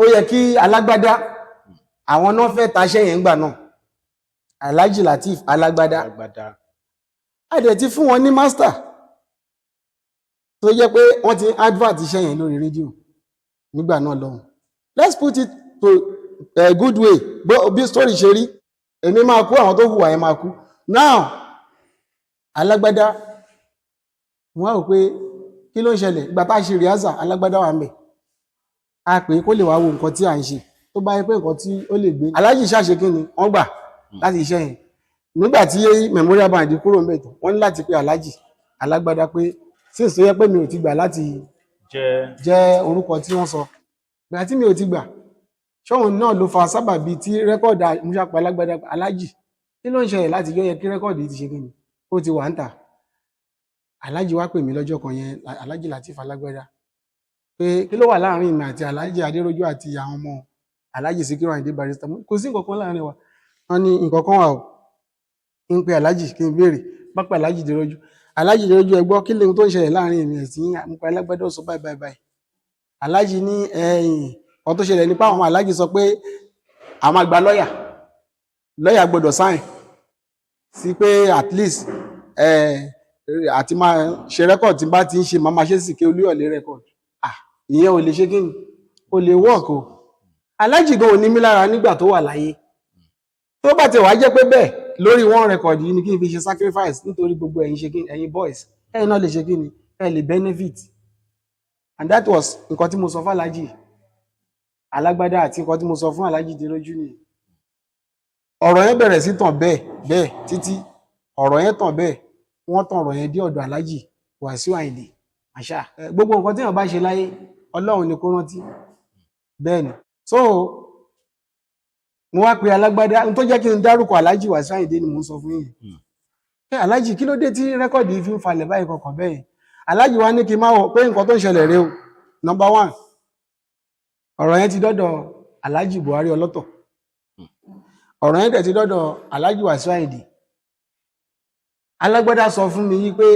ó yẹ kí alágbádá àwọn náà fẹ́ taṣẹ́ yẹn gbà náà Alhaji Lateef Alágbádá àdẹ̀ ti fún wọn ní master tó jẹ́ pé wọ́n ti advert iṣẹ́ yẹn lórí rédíò nígbà náà lọ́hùn. Let's put it to a good way bí story ṣe rí èmi máa kú àwọn tó hùwà yẹn máa kú. Now Alágbádá wọ́n rò pé kí ló ń ṣẹlẹ̀ ìgbà tá a ṣe rìhásà Alágbádá wà ń bẹ̀ a pè é kó lè wá wo nǹkan tí à ń ṣe tó bá yẹ pé nǹkan tí ó lè gbé Alhaji ṣàṣe kí ni wọ́n gbà láti iṣẹ́ yẹn nígbà tí memorial band kúrò ńbẹ̀ tán wọ́n ní láti pe Alhaji Alágbádá pé since tó yẹ pé mi ò ti gbà láti jẹ́ orúkọ tí wọ́n sọ gbà tí mi ò ti gbà ṣọ́hun náà ló fa sábàbí tí rẹ́kọ̀dì Àmúṣàpá Alágbádá Alhaji kí ló ń ṣẹlẹ̀ láti yọ yẹ kí rẹ́kọ̀dì ti ṣe kí ni ó ti wà ń tà. Alhaji wá pè mí lọ́jọ́ kan yẹn Alhaji Lateef Alágbádá pé kí ló wà láàrin mi àti Alhaji Adérójú àti àwọn ọmọ Alhaji Síkírù Àyìndé Barrister kò sí nǹkan kan láàrin wa wọ́n ní nǹkan kan wà ó ń pe Alhaji kí n béèrè bá pè Alhaji Adérójú Alhaji Adérójú ẹ gbọ́ kí lóhun tó ń ṣẹlẹ̀ láàrin èmi ẹ̀sìn Àmúṣàpá Alágbádá sọ báyìí báyìí báyìí Alhaji ní ọ̀n tó ṣẹlẹ̀ nípa àwọn Alhaji sọ pé àwọn àgbà lọ́yà gbọ́dọ̀ sáìn sí pé at least àti máa ṣe rẹ́kọ̀d tí bá ti ń ṣe máa ṣe sì kí Olúyọ̀lé rẹ́kọ̀d ìyẹn ò lè ṣe kí ni ò lè wọ́ọ̀kù Alhaji gan ò ní mí lára nígbà tó wà láyé tó bá ti wá jẹ́ pé bẹ́ẹ̀ lórí one record yìí ni kí n fi ṣe sacrifice nítorí gbogbo ẹ̀yin ṣe kí ẹ̀yin boys ẹ̀yin náà lè ṣe kí ni ẹ̀ lè benefit and that was nǹkan tí mo sọ fún Alhaji Alágbádá àti nǹkan tí mo sọ fún Alhaji Adérójú ni ọ̀rọ̀ yẹn bẹ̀rẹ̀ sí tàn bẹ́ẹ̀ títí ọ̀rọ̀ yẹn tàn bẹ́ẹ̀ wọ́n tàn ọ̀rọ̀ yẹn dé ọ̀dọ̀ Alhaji Wàsíù Àyìndé àṣà gbogbo nǹkan tí èèyàn bá ṣe láyé Ọlọ́run ni kó rántí bẹ́ẹ̀ ni so mo wá pe Alágbádá tó jẹ́ kí n dárúkọ Alhaji Wàsíù Àyìndé ni mo ń sọ fún yín Alhaji kí ló dé tí rẹ́kọ̀dì yìí fi ń falẹ̀ báyìí kankan bẹ́ẹ̀ Alhaji wa ní kí n máa wọ̀ pé nǹkan tó ń ṣẹlẹ̀ rèé o number one ọ̀rọ̀ yẹn ti dọ́dọ̀ Alhaji Buhari ọlọ́tọ̀ ọ̀rọ̀ yẹn dẹ̀ ti dọ́dọ̀ Alhaji Wàsíù Àyìndé Alágbádá sọ fún mi yí pé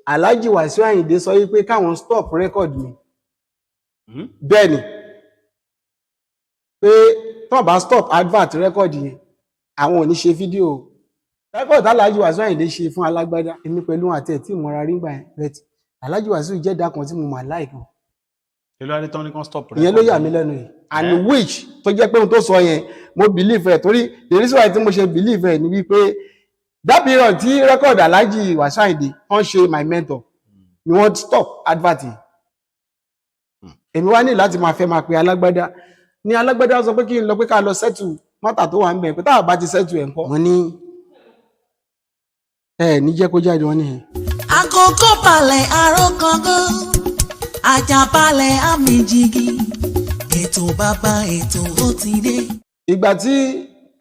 Alhaji Wàsíù Àyìndé sọ yí pé káwọn stop record mi bẹ́ẹ̀ ni pé tó bá stop advert record yẹn àwọn ò ní ṣe fídíò record Alhaji Wàsíù Àyìndé ṣe fún Alágbádá èmi pẹ̀lú àti ẹ̀ tí ìmọ̀ra rí gbà yẹn bẹ́ẹ̀ Alhaji Wàsíù jẹ́ ẹ̀dá kan tí mo mà láìkàn ìyẹn ló yà mí lẹ́nu yìí and which tó jẹ́ pé ohun tó sọ yẹn mo believe ẹ̀ torí the reason why tí mo ṣe believe ẹ̀ ni wípé that period tí record Alhaji Wàsíù Àyìndé wọ́n ṣe my mentor ni wọ́n stop advert èmi wá ní láti máa fẹ́ máa pe Alágbádá ní Alágbádá sọ pé kí n lọ pé ká lọ settle mọ́tà tó wà ń bẹ̀ pé táwa bá ti settle ẹ̀ ń kọ́ wọ́n ní ní jẹ́ kó jáde wọ́n ní àkókò balẹ̀ àròkàngán Àjààbálẹ̀ àmìjìgì ètò bàbá ètò ó ti dé. ìgbà tí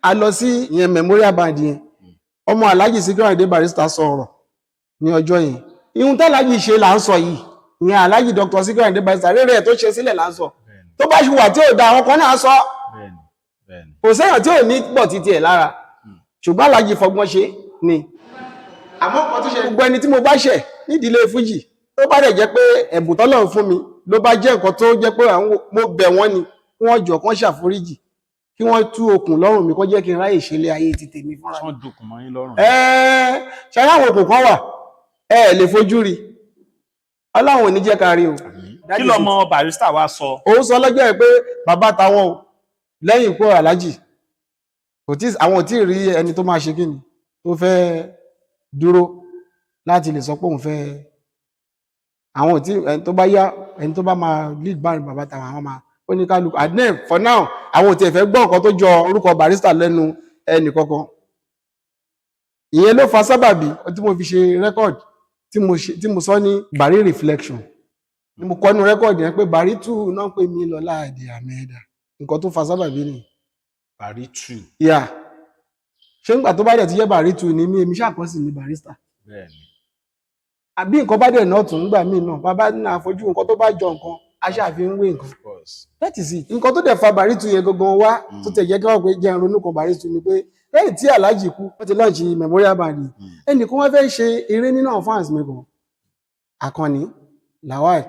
a lọ sí ìyẹn memorial band yẹn ọmọ Alhaji Síkírù Àyìndé Barrister sọ̀rọ̀ ní ọjọ́ yẹn ihun tí Alhaji ṣe là ń sọ yìí ìyẹn Alhaji Dr. Síkírù Àyìndé Barrister rere ẹ̀ tó ṣe sílẹ̀ là ń sọ tó bá ṣùwà tí ò da àwọn kan náà sọ kò sẹ́yàn tí ò ní pọ̀ títí ẹ̀ lára ṣùgbọ́n Alhaji fọgbọ́n ṣe ni àmọ́ kan tó ṣe gbogbo ẹni tí mo bá ṣẹ̀ nídìílé fújì tó bá dẹ̀ jẹ́ pé ẹ̀bùn tọ́lọ́run fún mi ló bá jẹ́ nǹkan tó jẹ́ pé mo bẹ̀ wọ́n ni kí wọ́n jọ kán ṣàforíjì kí wọ́n tú okùn lọ́rùn mi kó jẹ́ kí n ráyè ṣe ilé ayé ti tèmi fúnra mi. ṣe àwọn okùn kan wà lè fojú rí Ọlọ́run ò ní jẹ́ ká rí o. kí lọmọ Barrister wa sọ. òun sọ lọ́jọ́ ẹ̀ pé bàbá táwọn o lẹ́yìn ikú Alhaji àwọn ò tí ì rí ẹni tó máa ṣe kí ni tó fẹ́ dúró láti lè sọ pé òun fẹ́ àwọn tí ẹni tó bá yá ẹni tó bá máa lead band bàbá tàwọn àwọn máa ó ní kálukú adnef for now àwọn ò tiẹ̀ fẹ́ gbọ́ nǹkan tó jọ orúkọ Barrister lẹ́nu ẹnì kankan ìyẹn ló fa sábàbí tí mo fi ṣe record tí mo sọ ní Barry reflection ni mo kọ́ nínú record yẹn pé Barry 2 náà pè mí Lọlá Àdì Àmẹ́dà nǹkan tó fa sábàbí ni Barry 2 yà ṣé nígbà tó bá dẹ̀ ti jẹ́ Barry 2 ni èmi ṣàkọsí ní Barrister bẹ́ẹ̀ni àbí nǹkan bá dẹ̀ náà tún nígbà míì náà bàbá ní àfojú nǹkan tó bá jọ nǹkan aṣáàfin wé nǹkan that is it nǹkan tó dẹ̀ fa Barry 2 yẹn gangan wá tó tẹ̀ jẹ́ kí wọ́n pé jẹ́ ronú kan Barry 2 ni pé lẹ́yìn tí Alhaji kú wọ́n ti launch memorial band ẹnìkan wọ́n fẹ́ ṣe eré nínú àwọn fans mi kan Àkànní Lawal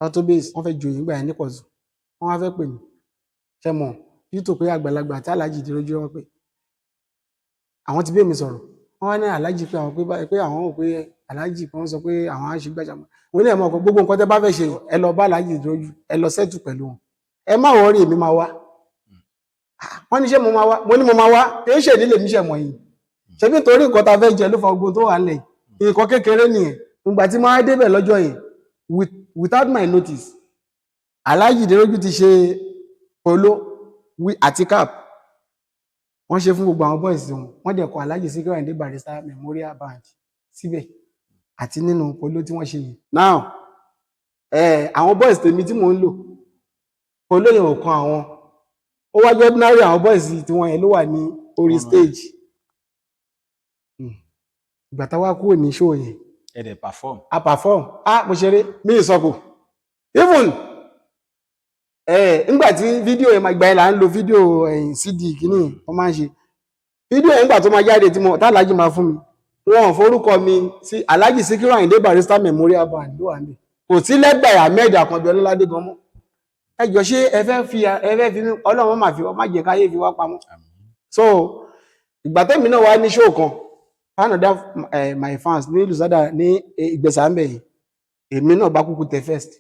Autobase wọ́n fẹ́ joyè nígbà yẹn nípọ̀sù wọ́n wá fẹ́ pè mí ṣe mọ̀ títò pé àgbàlagbà tí aláàjì dé lójú wọn pé àwọn ti bẹ́ẹ̀ mi sọ̀rọ̀ wọ́n wá ní aláàjì pé àwọn pé àwọn ò pé aláàjì kan sọ pé àwọn á ṣe gbàjàmọ́ wọn ní ẹ̀mọ́ ọkọ̀ gbogbo nǹkan tẹ́ bá fẹ́ ṣe ẹ lọ bá aláàjì dé lójú ẹ lọ sẹ́tù pẹ̀lú wọn ẹ má wọ́n rí èmi máa wá wọ́n ní ṣé mo máa wá mo ní mo máa wá kì í ṣe ìdílé mi ṣe mọ̀ yìí ṣe bí torí nǹkan ta fẹ́ jẹ ló fa gbogbo tó wà nílẹ̀ nǹkan kékeré nìyẹn ìgbà tí mo á débẹ̀ lọ́jọ́ yẹn without my notice aláàjì dé lójú ti ṣe polo àti cap wọ́n ṣe fún gbogbo àwọn boys wọn wọ́n dẹ̀ kọ Alhaji Sikiru Ayinde Barrister Memorial Band síbẹ̀ àti nínú polo tí wọ́n ṣe yìí now àwọn boys tèmi tí mò ń lò polo yẹn ò kan àwọn ó wá jẹ́ ordinary àwọn boys tí wọ́n yẹn ló wà ní orí stage ìgbà táwa kúrò ní show yẹn ẹ̀dẹ̀ perform a perform mo ṣeré mí ìsọkù even nígbà tí fídíò yẹn máa gba ẹ̀ là ń lo fídíò CD kìíní wọ́n máa ń ṣe fídíò yẹn nígbà tó máa jáde tí Alhaji máa fún mi wọn ò forúkọ mi sí Alhaji Sikiru Ayinde Barrister Memorial Band ló wà ní kò sí lẹ́gbẹ̀ẹ́ Ahmed Akànbí Ọlọ́ládé gan mọ́ ẹ jọ ṣé ẹ fẹ́ fi Ọlọ́run máa fi wọ́n má jẹ́ káyé fi wá pamọ́ so ìgbà tẹ́mi náà wá ní show kan Canada my fans ní Lùsádà ní Ìgbẹ̀sà ń bẹ̀ yìí èmi náà bá kúkú tẹ first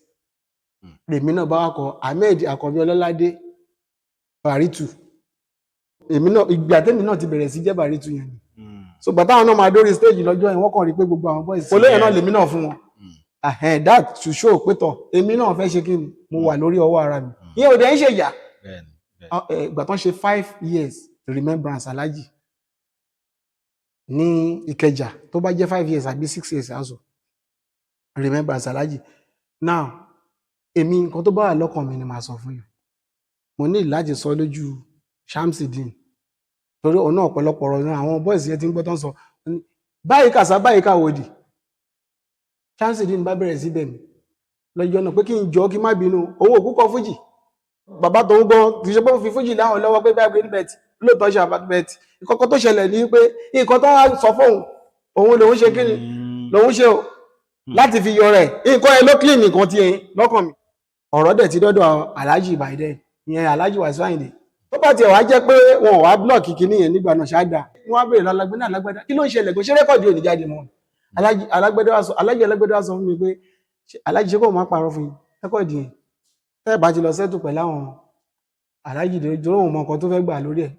èmi náà bá wá kọ Ahmed Akànbí Ọlọ́ládé Baritu èmi náà ìgbà tẹ́mi náà ti bẹ̀rẹ̀ sí jẹ́ Baritu yẹn ni so bàtà àwọn náà máa dórí stage lọ́jọ́ yẹn wọ́n kàn rí pé gbogbo àwọn boys olóyè náà lèmi náà fún wọn that to show pé tọ̀ èmi náà fẹ́ ṣe kí ni mo wà lórí ọwọ́ ara mi ìyẹn ò dẹ̀ ń ṣe ìyà ìgbà tán ṣe 5 years remembrance Alhaji ní Ìkẹjà tó bá jẹ́ 5 years àbí 6 years aṣọ remembrance Alhaji now èmi nǹkan tó bá wà lọ́kàn mi ni màá sọ fún yín mo ní láti sọ lójú Shamsideen torí ọ̀nà ọ̀pọ̀lọpọ̀ ọ̀rọ̀ náà àwọn boys yẹn ti ń gbọ́ tán sọ báyìí kàṣà báyìí káwòdì Shamsideen bá bẹ̀rẹ̀ sí bẹ̀ mí lọ́jọ́ náà pé kí n jọ kí má bínú owó òkú kọ fújì bàbá tó ń gan kì í ṣe pé ó fi fújì láwọn lọ́wọ́ pé báyìí ní bẹ̀tì lóòótọ́ ṣe àbá bẹ̀tì ìkọ́kọ́ tó ṣẹlẹ̀ ní pé nǹkan tó wá sọ fóun òun lòun ṣe kíni lòun ṣe o láti fi yọ rẹ̀ nǹkan ẹ ló clean nǹkan ti ẹyin lọ́kàn mi ọ̀rọ̀ dẹ̀ ti dọ́dọ̀ Alhaji Ìbàdàn ìyẹn Alhaji Wasiu Ayinde tó bá tiẹ̀ wá jẹ́ pé wọn ò wá blọọkì kìíní yẹn nígbà náà ṣáàdà wọn á bèèrè lọ́lágbẹ́dá alágbẹ́dá kí ló ń ṣẹlẹ̀ kò ṣe rẹ́kọ̀dì òní jáde mọ́ Alhaji alágbẹ́dá sọ fún mi pé Alhaji ṣe kò má parọ́ fún yín rẹ́kọ̀dì yẹn tẹ́ bá ti lọ sẹ́tù pẹ̀lú àwọn Alhaji dòjò òun mọ nǹkan tó fẹ́ gbà lórí ẹ̀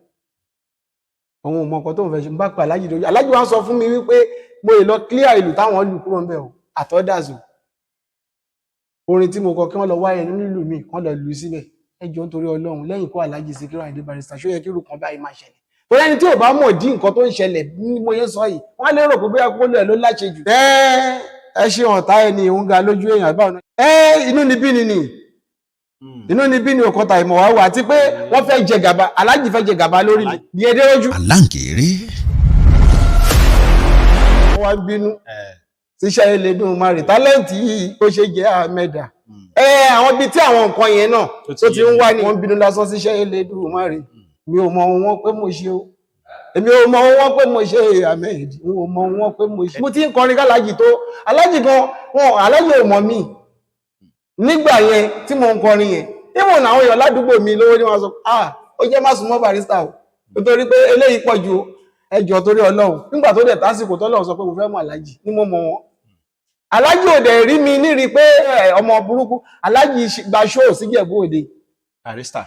òun ò mọ nǹkan tó ń fẹ́ ṣe ń bá pa Alhaji dòjò Alhaji wá sọ fún mi wípé mo lè lọ clear ìlú táwọn lù kúrò ń bẹ̀ o àtọ́dàzò orin tí mo kọ kí wọ́n lọ wáyé nínú ìlú mi kán lọ lù síbẹ̀ ẹjọ́ nítorí Ọlọ́run lẹ́yìn kó Alhaji Sikiru Ayinde Barrister ṣó yẹ kí irú kan báyìí máa ṣẹlẹ̀ torí ẹni tí ò bá mọ̀ dí nǹkan tó ń ṣẹlẹ̀ bí mo yẹn sọ yìí wọ́n lè rò pé bóyá kó lọ ẹ̀ ló láṣẹ jù. ẹ ṣe ọ̀tá ẹni òun ga lójú èèyàn àbá ọ̀nà inú ni bí ni inú ni bí ni òkúta ìmọ̀ wá wà àti pé wọ́n fẹ́ jẹ gàba Alhaji fẹ́ jẹ gàba lórí mi ní ẹdẹ lójú. Aláǹgèrè. wọ́n wá ń bínú tíṣẹ́ Elédùn máa rè tálẹ́ǹtì yìí ó ṣe jẹ́ Ahmed àwọn ibi tí àwọn nǹkan yẹn náà tó ti ń wá ní wọ́n bínú lásán síṣẹ́ Elédùn máa rè mi ò mọ wọn pé mo ṣe o èmi ò mọ wọn pé mo ṣe Ahmed n ò mọ wọn pé mo ṣe. mo ti ń kọrin k'Alhaji tó Alhaji gan wọn Alhaji ò mọ mi nígbà yẹn tí mo ń kọrin yẹn ìwọ̀n àwọn èèyàn ládùúgbò mi lówó ní wọn sọ ó jẹ́ má sùn mọ́ Barrister o nítorí pé eléyìí pọ̀ ju ẹjọ́ torí Ọlọ́run nígbà tó dẹ̀ tásìkò tọ́lọ́run sọ pé mo fẹ́ mọ Alhaji ni mo mọ wọn Alhaji ò dẹ̀ rí mi nírí pé ọmọ burúkú Alhaji gba ṣóò sí Ìjẹ̀bú Òde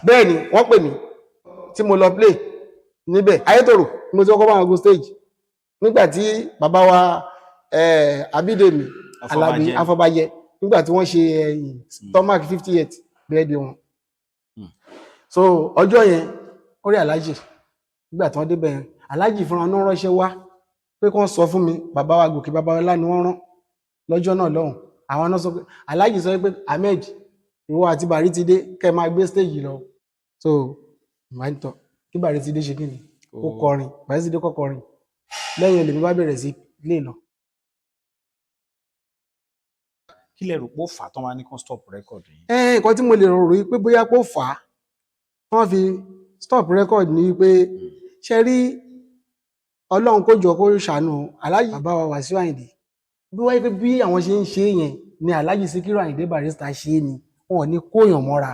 bẹ́ẹ̀ ni wọ́n pè mí tí mo lọ play níbẹ̀ Ayétòrò mo ti kọ́kọ́ bá wọn go stage nígbà tí bàbá wa Abídèmí Alábí Afọbajẹ nígbà tí wọ́n ṣe stomach 58 birthday wọn so ọjọ́ yẹn ó rí Alhaji nígbà tí wọ́n débẹ̀ yẹn Alhaji fúnra náà ránṣẹ́ wá pé kí wọ́n sọ fún mi bàbá wa Gòkè Babalọ́lá ni wọ́n rán lọ́jọ́ náà lọ́hùn àwọn náà sọ pé Alhaji sọ pé Ahmed ìwọ àti Bari ti dé kẹ́ máa gbé stage lọ so máa ń tọ́ kí Bari ti dé ṣe kí ni ó kọrin Bari ti dé kọ́ kọrin lẹ́yìn olèmí bá bẹ̀rẹ̀ sí lè lọ. kí lẹ rò pé ó fà á tán wá ní kán stop record yìí. nǹkan tí mo lè rò rí pé bóyá kó fà á wọ́n fi stop record ní pé ṣe rí Ọlọ́run kó jọ kó ṣàánú Alhaji bàbá wa Wasiu Ayinde bí wáyé pé bí àwọn ṣe ń ṣe yẹn ni Alhaji Sikiru Ayinde Barrister ṣe ni wọn ò ní kóyàn mọ́ra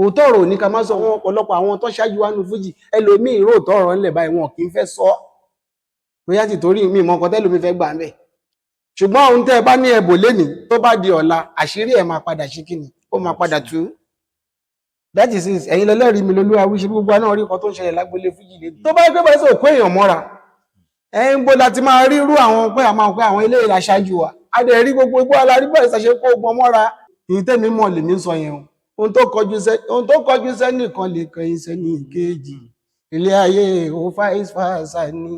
òótọ́ ọ̀rọ̀ ní ká má sọ wọn ọ̀pọ̀lọpọ̀ àwọn tó ṣáájú wa nínú fújì ẹlòmíì ìró òótọ́ ọ̀rọ̀ ńlẹ̀ báyìí wọn kì í fẹ́ sọ bóyá ti torí mi mọ nǹkan tẹ́lómi fẹ́ gbà ń bẹ̀ ṣùgbọ́n ohun tẹ́ ẹ bá ní ẹbò lénìí tó bá di ọ̀la àṣírí ẹ̀ máa padà ṣí kíni ó máa padà tú that is it ẹ̀yin lẹ́lẹ́rìí mi lolúwa wíṣẹ́ gbogbo náà rí nǹkan tó ń ṣẹlẹ̀ lágbólé fújì lé tó bá gbé báyìí sọ kó èèyàn mọ́ra ẹ̀ ń bó láti máa rí irú àwọn pé àwọn ilé ìlà ṣáájú wa a dẹ̀ rí gbogbo alárí bẹ́ẹ̀ ṣàṣe kó gbọ́n mọ́ra ìyìn tẹ́mi mọ̀ lèmi sọ yẹn o ohun tó kọjú sẹ́nìkan lè kẹ̀yìn sẹ́ni ìkejì ilé ayé ò fàìsà ní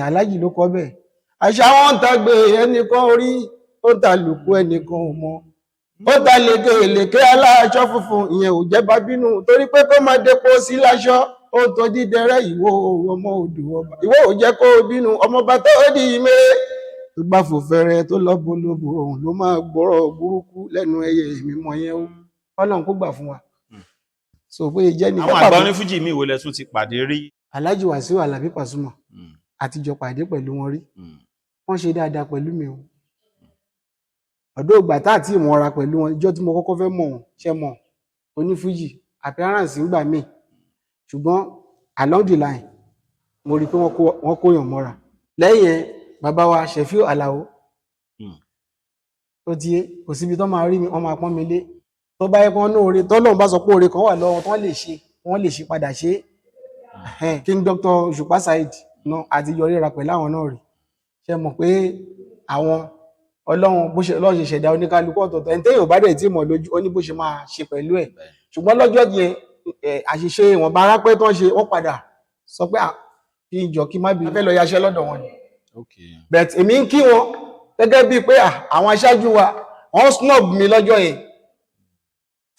alájì ló kọ bẹ́ẹ̀ àṣà wọn ń tàgbé ẹnìkan orí ó ń ta lùkú ẹnìkan ò mọ ó ta lèkè aláṣọ funfun ìyẹn ò jẹ́ bá bínú torí pé kó máa depo sí láṣọ ó ń tó dídẹrẹ́ ìwọ ọmọ odò ọba ìwọ ò jẹ́ kó bínú ọmọọba tó di mẹ́rẹ́ tó bá fò fẹ́rẹ́ tó lọ bolóbo òun ló máa gbọ́rọ̀ burúkú lẹ́nu ẹyẹ ìmímọ yẹn ó Ọlọ́run kó gbà fún wa so bóyá jẹ́ ní àwọn àgbà onífújì mi wo lẹ tún ti pàdé rí. Alhaji Wasiu Alabi Pasuma àtijọ́ pàdé pẹ̀lú wọn rí wọ́n ṣe dáadáa pẹ̀lú mi o ọ̀dọ́ ìgbà tá àti ìmọ̀ra pẹ̀lú wọn ìjọ́ tí mo kọ́kọ́ fẹ́ mọ̀ wọn ṣe mọ̀ onífújì appearance ń gbà mí ṣùgbọ́n along the line mo rí pé wọ́n kóyàn mọ́ra lẹ́yìn bàbá wa Shefiu Alao tó ti kò síbi tó máa rí mi wọ́n máa pọ́n mi lé tó bá yẹ kán ní oore tọ́lọ́run bá sọ pé oore kan wà lọ́wọ́ wọ́n lè ṣe padà ṣe King Dr. Òṣùpá Saheed náà àti yọrí ra pẹ̀lú àwọn náà rí ṣe mọ̀ pé àwọn Ọlọ́run ṣe ṣẹ̀dá oníkálukú ọ̀tọ̀ọ̀tọ̀ ẹni téèyàn bá dẹ̀ tí mọ̀ lójú ó ní bó ṣe máa ṣe pẹ̀lú ẹ̀ ṣùgbọ́n lọ́jọ́ yẹn àṣìṣe ìwọ̀nba arápẹ́ tó ń ṣe wọ́n padà sọ pé kí n jọ kí má bí fẹ́ lọ yaṣẹ́ lọ́dọ̀ wọn ni but èmi ń kí wọn gẹ́gẹ́ bíi pé àwọn aṣáájú wa wọ́n snob mi lọ́jọ́ yẹn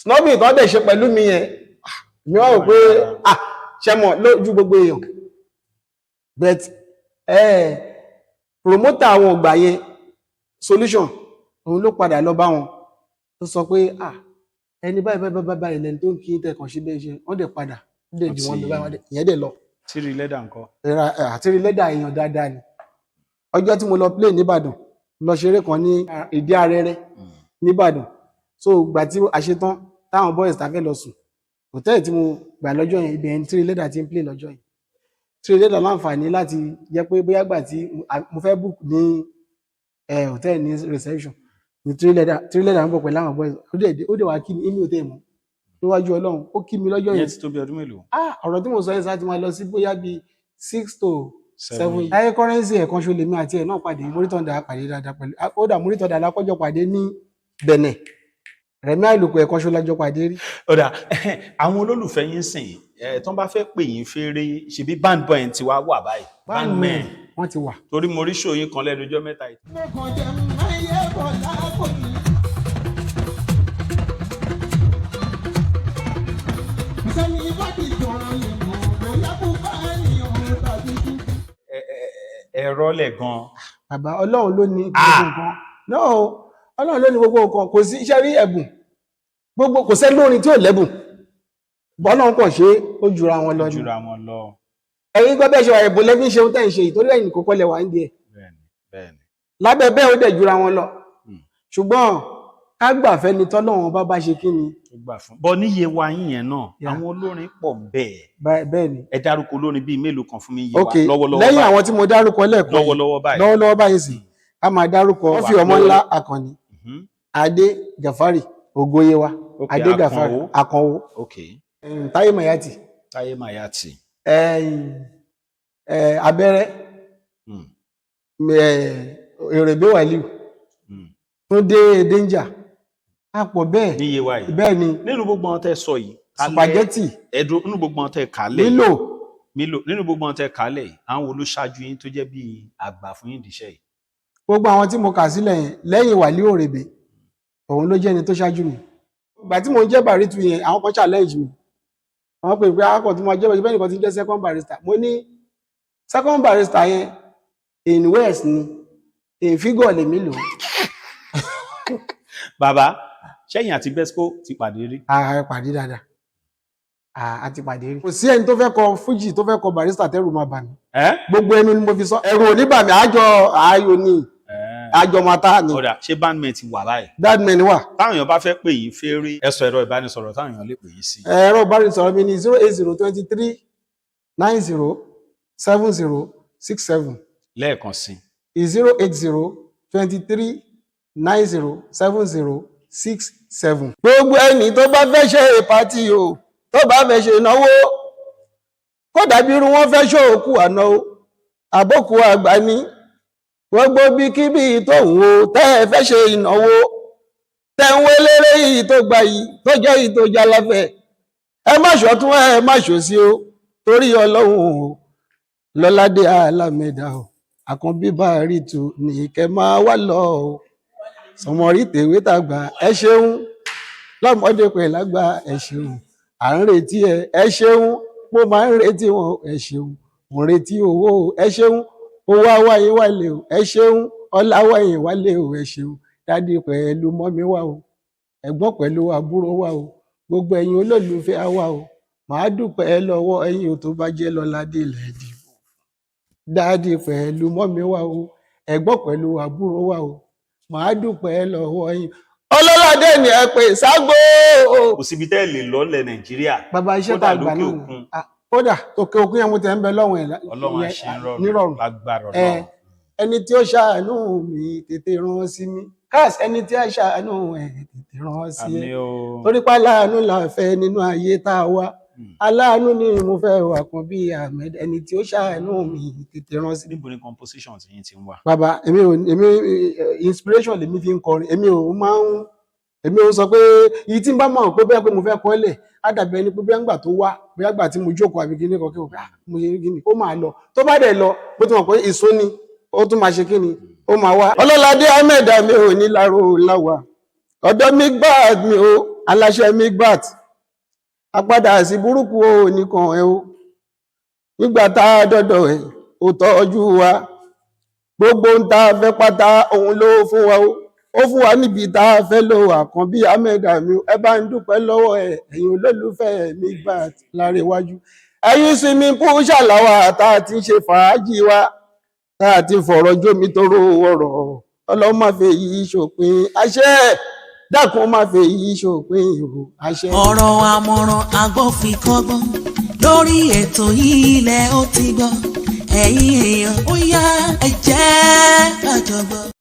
snobbing tó dẹ̀ ṣe pẹ̀lú mi yẹn mi wá rò pé ṣe mọ̀ lójú gbogbo èèyàn but promoter àwọn ògbà yẹn solution òun ló padà lọ bá wọn tó sọ pé ẹni báyìí lẹni tó ń kí tẹkàn sí bẹ́ẹ̀ ṣe wọ́n dẹ̀ padà dẹ̀ jù wọ́n lọ ìyẹn dẹ̀ lọ. tíri lẹ́dà nǹkan. àtírí lẹ́dà èèyàn dáadáa ni ọjọ́ tí mo lọ play nìbàdàn lọ ṣeré kan ní ìdí arẹ́rẹ́ nìbàdàn so gbà tí a ṣe tán táwọn boys ta fẹ́ lọ sùn hòtẹ́ẹ̀lì tí mo gbà lọ́jọ́ yẹn ibẹ̀ ní tírí lẹ́dà tí ń play lọ́jọ́ yẹn tírí lẹ́dà láǹfààní láti jẹ́ pé bóyá gbà tí mo fẹ́ book ní hòtẹ́ẹ̀lì ní reception ní tírí lẹ́dà ń bọ̀ pẹ̀lú àwọn boys ó dẹ̀ wá kí mi èmi ò tẹ̀ mọ́ níwájú Ọlọ́run ó kí mi lọ́jọ́ yẹn. yẹn ti tó bí ọdún mélòó. ọ̀rọ̀ tí mo sọ yẹn sáà ti máa lọ sí bóyá bíi 6 to 7. láyé kọ́rẹ́nsì ẹ̀kan ṣo lèmi àti ẹ̀ náà pàdé Múrítọ̀dà pàdé dáadáa pẹ̀lú ó dà Múrítọ̀dà alákọ́jọ́ pàdé ní Benin Rẹ̀mí Àlùkò ẹ̀kan ṣo lájọ pàdé rí. ọ̀dà àwọn olólùfẹ́ yín sìn tó bá fẹ́ pè yín fèrè ṣebí band boy ti wá wà báyìí. bandmen wọ́n ti wà. torí mo rí ṣòyìn kan lẹ́nu ọjọ́ mẹ́ta yìí. ẹ̀rọ lẹ̀ gan. bàbá Ọlọ́run ló ní gbogbo nǹkan no Ọlọ́run ló ní gbogbo nǹkan kò sí iṣẹ́ rí ẹ̀bùn gbogbo kò sẹ́ lórin tí ò lẹ́bùn Ọlọ́run kàn ṣe ó jura wọn lọ. jura wọn lọ. ẹ̀yin gbọ́ bẹ́ẹ̀ ṣe wà ẹ̀bùn lẹ́bí ń ṣe ohun tẹ́ ń ṣe ìtorí ẹ̀yìn kókó lẹ̀ wà ń di ẹ̀. bẹ́ẹ̀ni. lábẹ́ bẹ́ẹ̀ ó dẹ̀ jura wọn lọ ṣùgbọ́n ká gbà fẹ́ ni tọ́lọ́run bá ṣe kí ni. bọ́ níye wa yín yẹn náà àwọn olórin pọ̀ bẹ́ẹ̀. bẹ́ẹ̀ ni. ẹ dárúkọ olórin bíi mélòó kan fún mi yé wa lọ́wọ́lọ́wọ́ báyìí. lẹ́yìn àwọn tí mo dárúkọ lẹ́ẹ̀kan lọ́wọ́lọ́wọ́ báyìí sì a máa dárúkọ fi ọmọ ńlá Àkànní Adé Jàfárì Ògóyèwá Adé Jàfárì Àkànwó Táyé Mayati Abẹ́rẹ́ Èrèbé Wàlíù tó dé danger àpọ̀ bẹ́ẹ̀ níye wa yìí bẹ́ẹ̀ ni nínú gbogbo wọn tẹ́ sọ yìí spaghetti ẹ̀dùn nínú gbogbo wọn tẹ́ kálẹ̀ Milo nínú gbogbo wọn tẹ́ kálẹ̀ àwọn olóṣáájú yín tó jẹ́ bíi àgbà fún yín díṣẹ́ yìí. gbogbo àwọn tí mo kà sílẹ̀ yẹn lẹ́yìn Wàlíù Òrèbé òun ló jẹ́ ẹni tó ṣáájú mi ìgbà tí mo ń jẹ́ Bàrítù yẹn àwọn kan challenge mi wọ́n pè pé akọ̀ tí mo jẹ́ bẹ́ẹ̀ nìkan ti jẹ́ second barrister mo ní second barrister yẹn in west ni in figure lèmi lò. bàbá ṣẹ́yìn àti Besco ti pàdé rí. a pàdé dáadáa a ti pàdé rí. kò sí ẹni tó fẹ́ kọ fújì tó fẹ́ kọ Barrister tẹ́rù máa bà mí. gbogbo ẹnu ni mo fi sọ ẹ̀rù ò ní bà mí àjọ ààyò ni àjọmọ̀ta ni ọ̀dà ṣé bandmate ti wà báyìí dadman wà. táwọn èèyàn bá fẹ́ pè yín fẹ́rí ẹ sọ ẹ̀rọ ìbánisọ̀rọ̀ táwọn èèyàn lè pè yín sí. ẹ̀rọ ìbánisọ̀rọ̀ mi ni 08023 90 70 67 lẹ́ẹ̀kan sí 08023 90 70 67. gbogbo ẹni tó bá fẹ́ ṣe pàtì o tó bá fẹ́ ṣe ìnáwó kó dàbí irú wọn fẹ́ ṣòkú àná o àbókù àgbà ní gbogbo bí kíbi tó ń wo tẹ́ ẹ fẹ́ ṣe ìnáwó tẹ́ ń wé léré yìí tó gba yìí tó jẹ́ yìí tó jalafẹ́ ẹ má ṣọ̀tún ẹ má ṣòsí o torí ọlọ́run o lọ́ládé alámẹ́dá o àkànbí bá rí tu ní kẹ́ máa wá lọ o sọmọrí tèwé tàgbà ẹ ṣeun lọ́mọdé pẹ̀lú àgbà ẹ ṣeun à ń retí ẹ ṣeun mo máa ń retí wọn ẹ ṣeun mo ń retí owó ẹ ṣeun owó àwáyé wálé o ẹ ṣeun ọlá àwáyé wálé o ẹ ṣeun dádì pẹ̀lú mọ́mí wá o ẹ̀gbọ́n pẹ̀lú àbúrò wá o gbogbo ẹ̀yin olólùfẹ́ àwa o màá dúpẹ́ lọ́wọ́ ẹ̀yin ò tó bá jẹ́ lọ́ládé ilẹ̀ ìdìbò dádì pẹ̀lú mọ́mí wá o ẹ̀gbọ́n pẹ̀lú àbúrò wá o màá dúpẹ́ lọ́wọ́ ẹ̀yin ọlọ́ládé ni ẹ pè ságbó. kò síbi tẹ́ ẹ lè lọ́lẹ̀ nàìjíríà bàbá iṣẹ́ tá a gbà náà kódà tòkè òkun yẹn mo tẹ̀ ń bẹ lọ́wọ́ ẹ̀ ọlọ́run àṣẹ nírọ̀rùn lágbára ọlọ́run. ẹni tí ó ṣàánú mi tètè rán sí mi káàsì ẹni tí ó ṣàánú ẹ tètè rán sí ẹ àmín o. torí pa aláàánú là ń fẹ́ nínú ayé tá a wá aláàánú ni mo fẹ́ wà kan bí Ahmed ẹni tí ó ṣàánú mi tètè rán sí mi. níbo ni composition tí yín ti ń wà. bàbá èmi inspiration lèmi fi ń kọrin èmi ò sọ pé èyí tí n bá mọ̀ pé bẹ́ẹ̀ pé mo fẹ́ kọ́ lẹ̀ á dàbí ẹni pé bí àgbà tó wá bí àgbà tí mo jókòó àbí kíní kan kí mo ṣe kíní ó máa lọ tó bá dẹ̀ lọ bó ti mọ̀ pé èso ni ó tún máa ṣe kíní ó máa wá. ọlọ́ládé ahmed mi ò ní láró láwà ọ̀dọ̀ migbat mi ò aláṣẹ migbat apadà sí burúkú o nìkan ẹ o nígbà tá a dọ́dọ̀ ẹ̀ ò tọ́jú wa gbogbo ń ta fẹ́ pátá òun ló fún wa o ó fún wa níbi tá a fẹ́ lò àkànbí ahmed mi ẹ bá ń dúpẹ́ lọ́wọ́ ẹ̀ ẹ̀yin olólùfẹ́ migbat láréwájú ẹ̀yin swimming pool ṣàlàwà tá a ti ń ṣe fàájì wa tá a ti fọ̀rọ̀ jómi tóró ọ̀rọ̀ ọlọ́run má fẹ́ yí ṣòpin àṣẹ dákun má fẹ́ yí ṣòpin ìhò àṣẹ. ọ̀rọ̀ àmọ̀ràn agbófinkọ́gbọ́n lórí ètò yìí ilẹ̀ ó ti gbọ́ ẹ̀yin èèyàn ó yá ẹ jẹ́ ká jọ gbọ́.